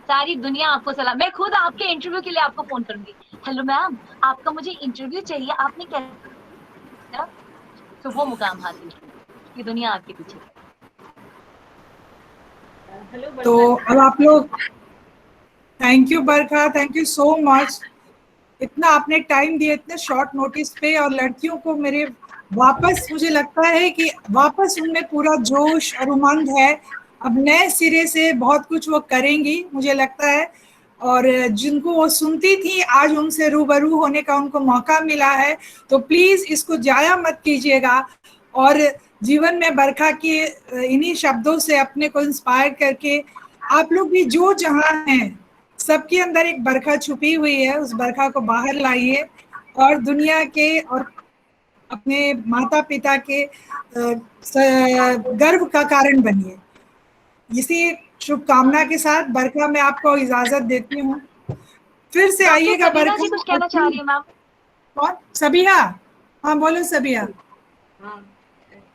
सारी दुनिया आपको सलाम। मैं खुद आपके इंटरव्यू के लिए आपको फोन करूंगी, हेलो मैम आपका मुझे इंटरव्यू चाहिए, आपने क्या, तो वो मुकाम हासिल किया। ये दुनिया आपके पीछे। तो अब आप लोग, thank you Barkha, thank you so much, इतना आपने टाइम दिया इतने शॉर्ट नोटिस पे। और लड़कियों को मेरे वापस, मुझे लगता है कि वापस उनमें पूरा जोश और उमंग है, अब नए सिरे से बहुत कुछ वो करेंगी मुझे लगता है। और जिनको वो सुनती थी, आज उनसे रूबरू होने का उनको मौका मिला है, तो प्लीज इसको जाया मत कीजिएगा। और जीवन में बरखा के इन्हीं शब्दों से अपने को इंस्पायर करके आप लोग भी जो जहाँ हैं, सबके अंदर एक बरखा छुपी हुई है, उस बरखा को बाहर लाइए और दुनिया के और अपने माता पिता के गर्व का कारण बनिए। इसी शुभकामना के साथ बरखा मैं आपको इजाजत देती हूँ। फिर से आइएगा बरखा। जी कुछ कहना चाह रही है मैम। कौन? सबिहा? हाँ बोलो सबिहा। हाँ,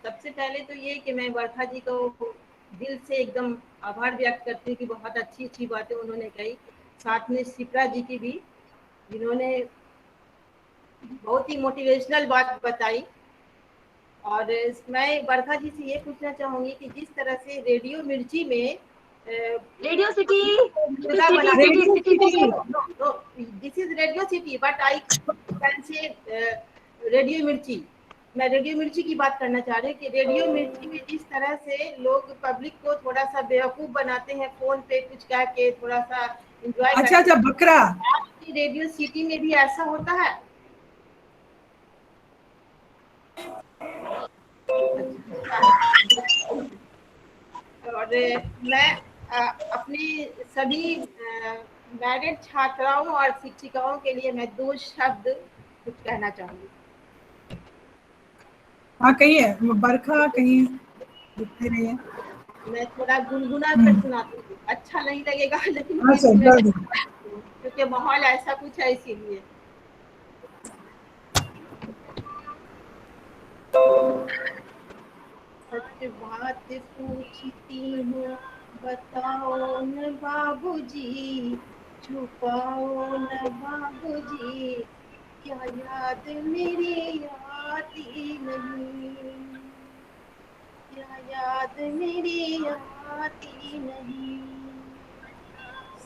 सबसे पहले तो ये कि मैं बरखा जी को दिल से एकदम आभार व्यक्त करती हूँ कि बहुत अच्छी अच्छी बातें उन्होंने कही। साथ में शिप्रा जी की भी, जिन्होंने बहुत ही मोटिवेशनल बात बताई। और मैं बरखा जी से ये पूछना चाहूंगी कि जिस तरह से रेडियो मिर्ची में radio city this is radio city but I can say radio मिर्ची। मैं रेडियो मिर्ची की बात करना चाह रही हूँ कि रेडियो मिर्ची में जिस तरह से लोग पब्लिक को थोड़ा सा बेवकूफ बनाते हैं, फोन पे कुछ कह के थोड़ा सा एंजॉय करते हैं। अच्छा बकरा, रेडियो सिटी में भी ऐसा होता है? और मैं अपनी सभी मैरिड छात्राओं और शिक्षिकाओं के लिए मैं 2 शब्द कुछ कहना चाहूंगी। हाँ कहिए बरखा, कहीं दिखते नहीं है। मैं थोड़ा गुनगुना कर सुनाती हूँ, अच्छा नहीं लगेगा लेकिन क्योंकि माहौल ऐसा कुछ है इसीलिए। सच बात पूछती हूँ बताओ न बाबूजी, छुपाओ न बाबूजी, क्या याद मेरी आती नहीं, क्या याद मेरी आती नहीं।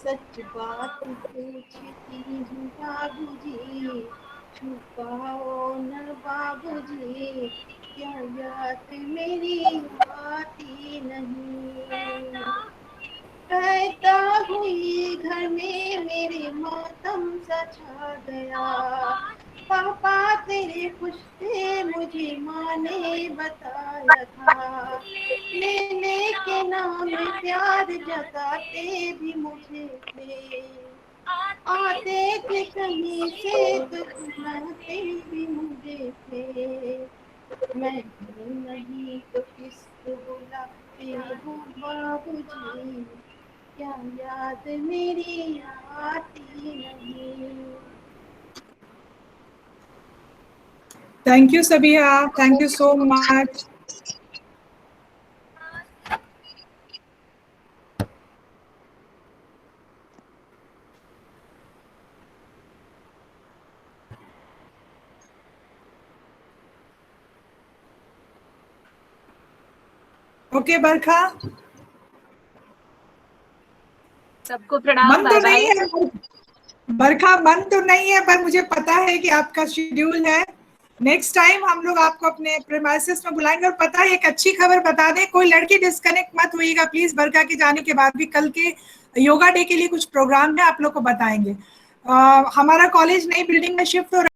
सच बात पूछती हूँ बाबूजी, छुपाओ न बाबूजी, क्या याद मेरी आती नहीं। पैदा हुई घर में मेरे मातम सा छा गया, पापा तेरे कुछ थे मुझे माँ ने बताया था, लेने के नाम प्यार जताते भी मुझे थे, आते थे कहीं से तो बुलाते भी मुझे थे, मैं नहीं तो किसको बुलाते हो बाबूजी, क्या याद मेरी आती नहीं। Thank you Sabiha, thank you so much. Okay Barkha, सबको प्रणाम। मन तो नहीं है बरखा, मन तो नहीं है, पर मुझे पता है कि आपका शेड्यूल है। नेक्स्ट टाइम हम लोग आपको अपने प्रीमाइसेस में बुलाएंगे। और पता है एक अच्छी खबर बता दें, कोई लड़की डिस्कनेक्ट मत होइएगा प्लीज। बरखा के जाने के बाद भी कल के योगा डे के लिए कुछ प्रोग्राम है, आप लोग को बताएंगे। हमारा कॉलेज नई बिल्डिंग में शिफ्ट हो रहा है।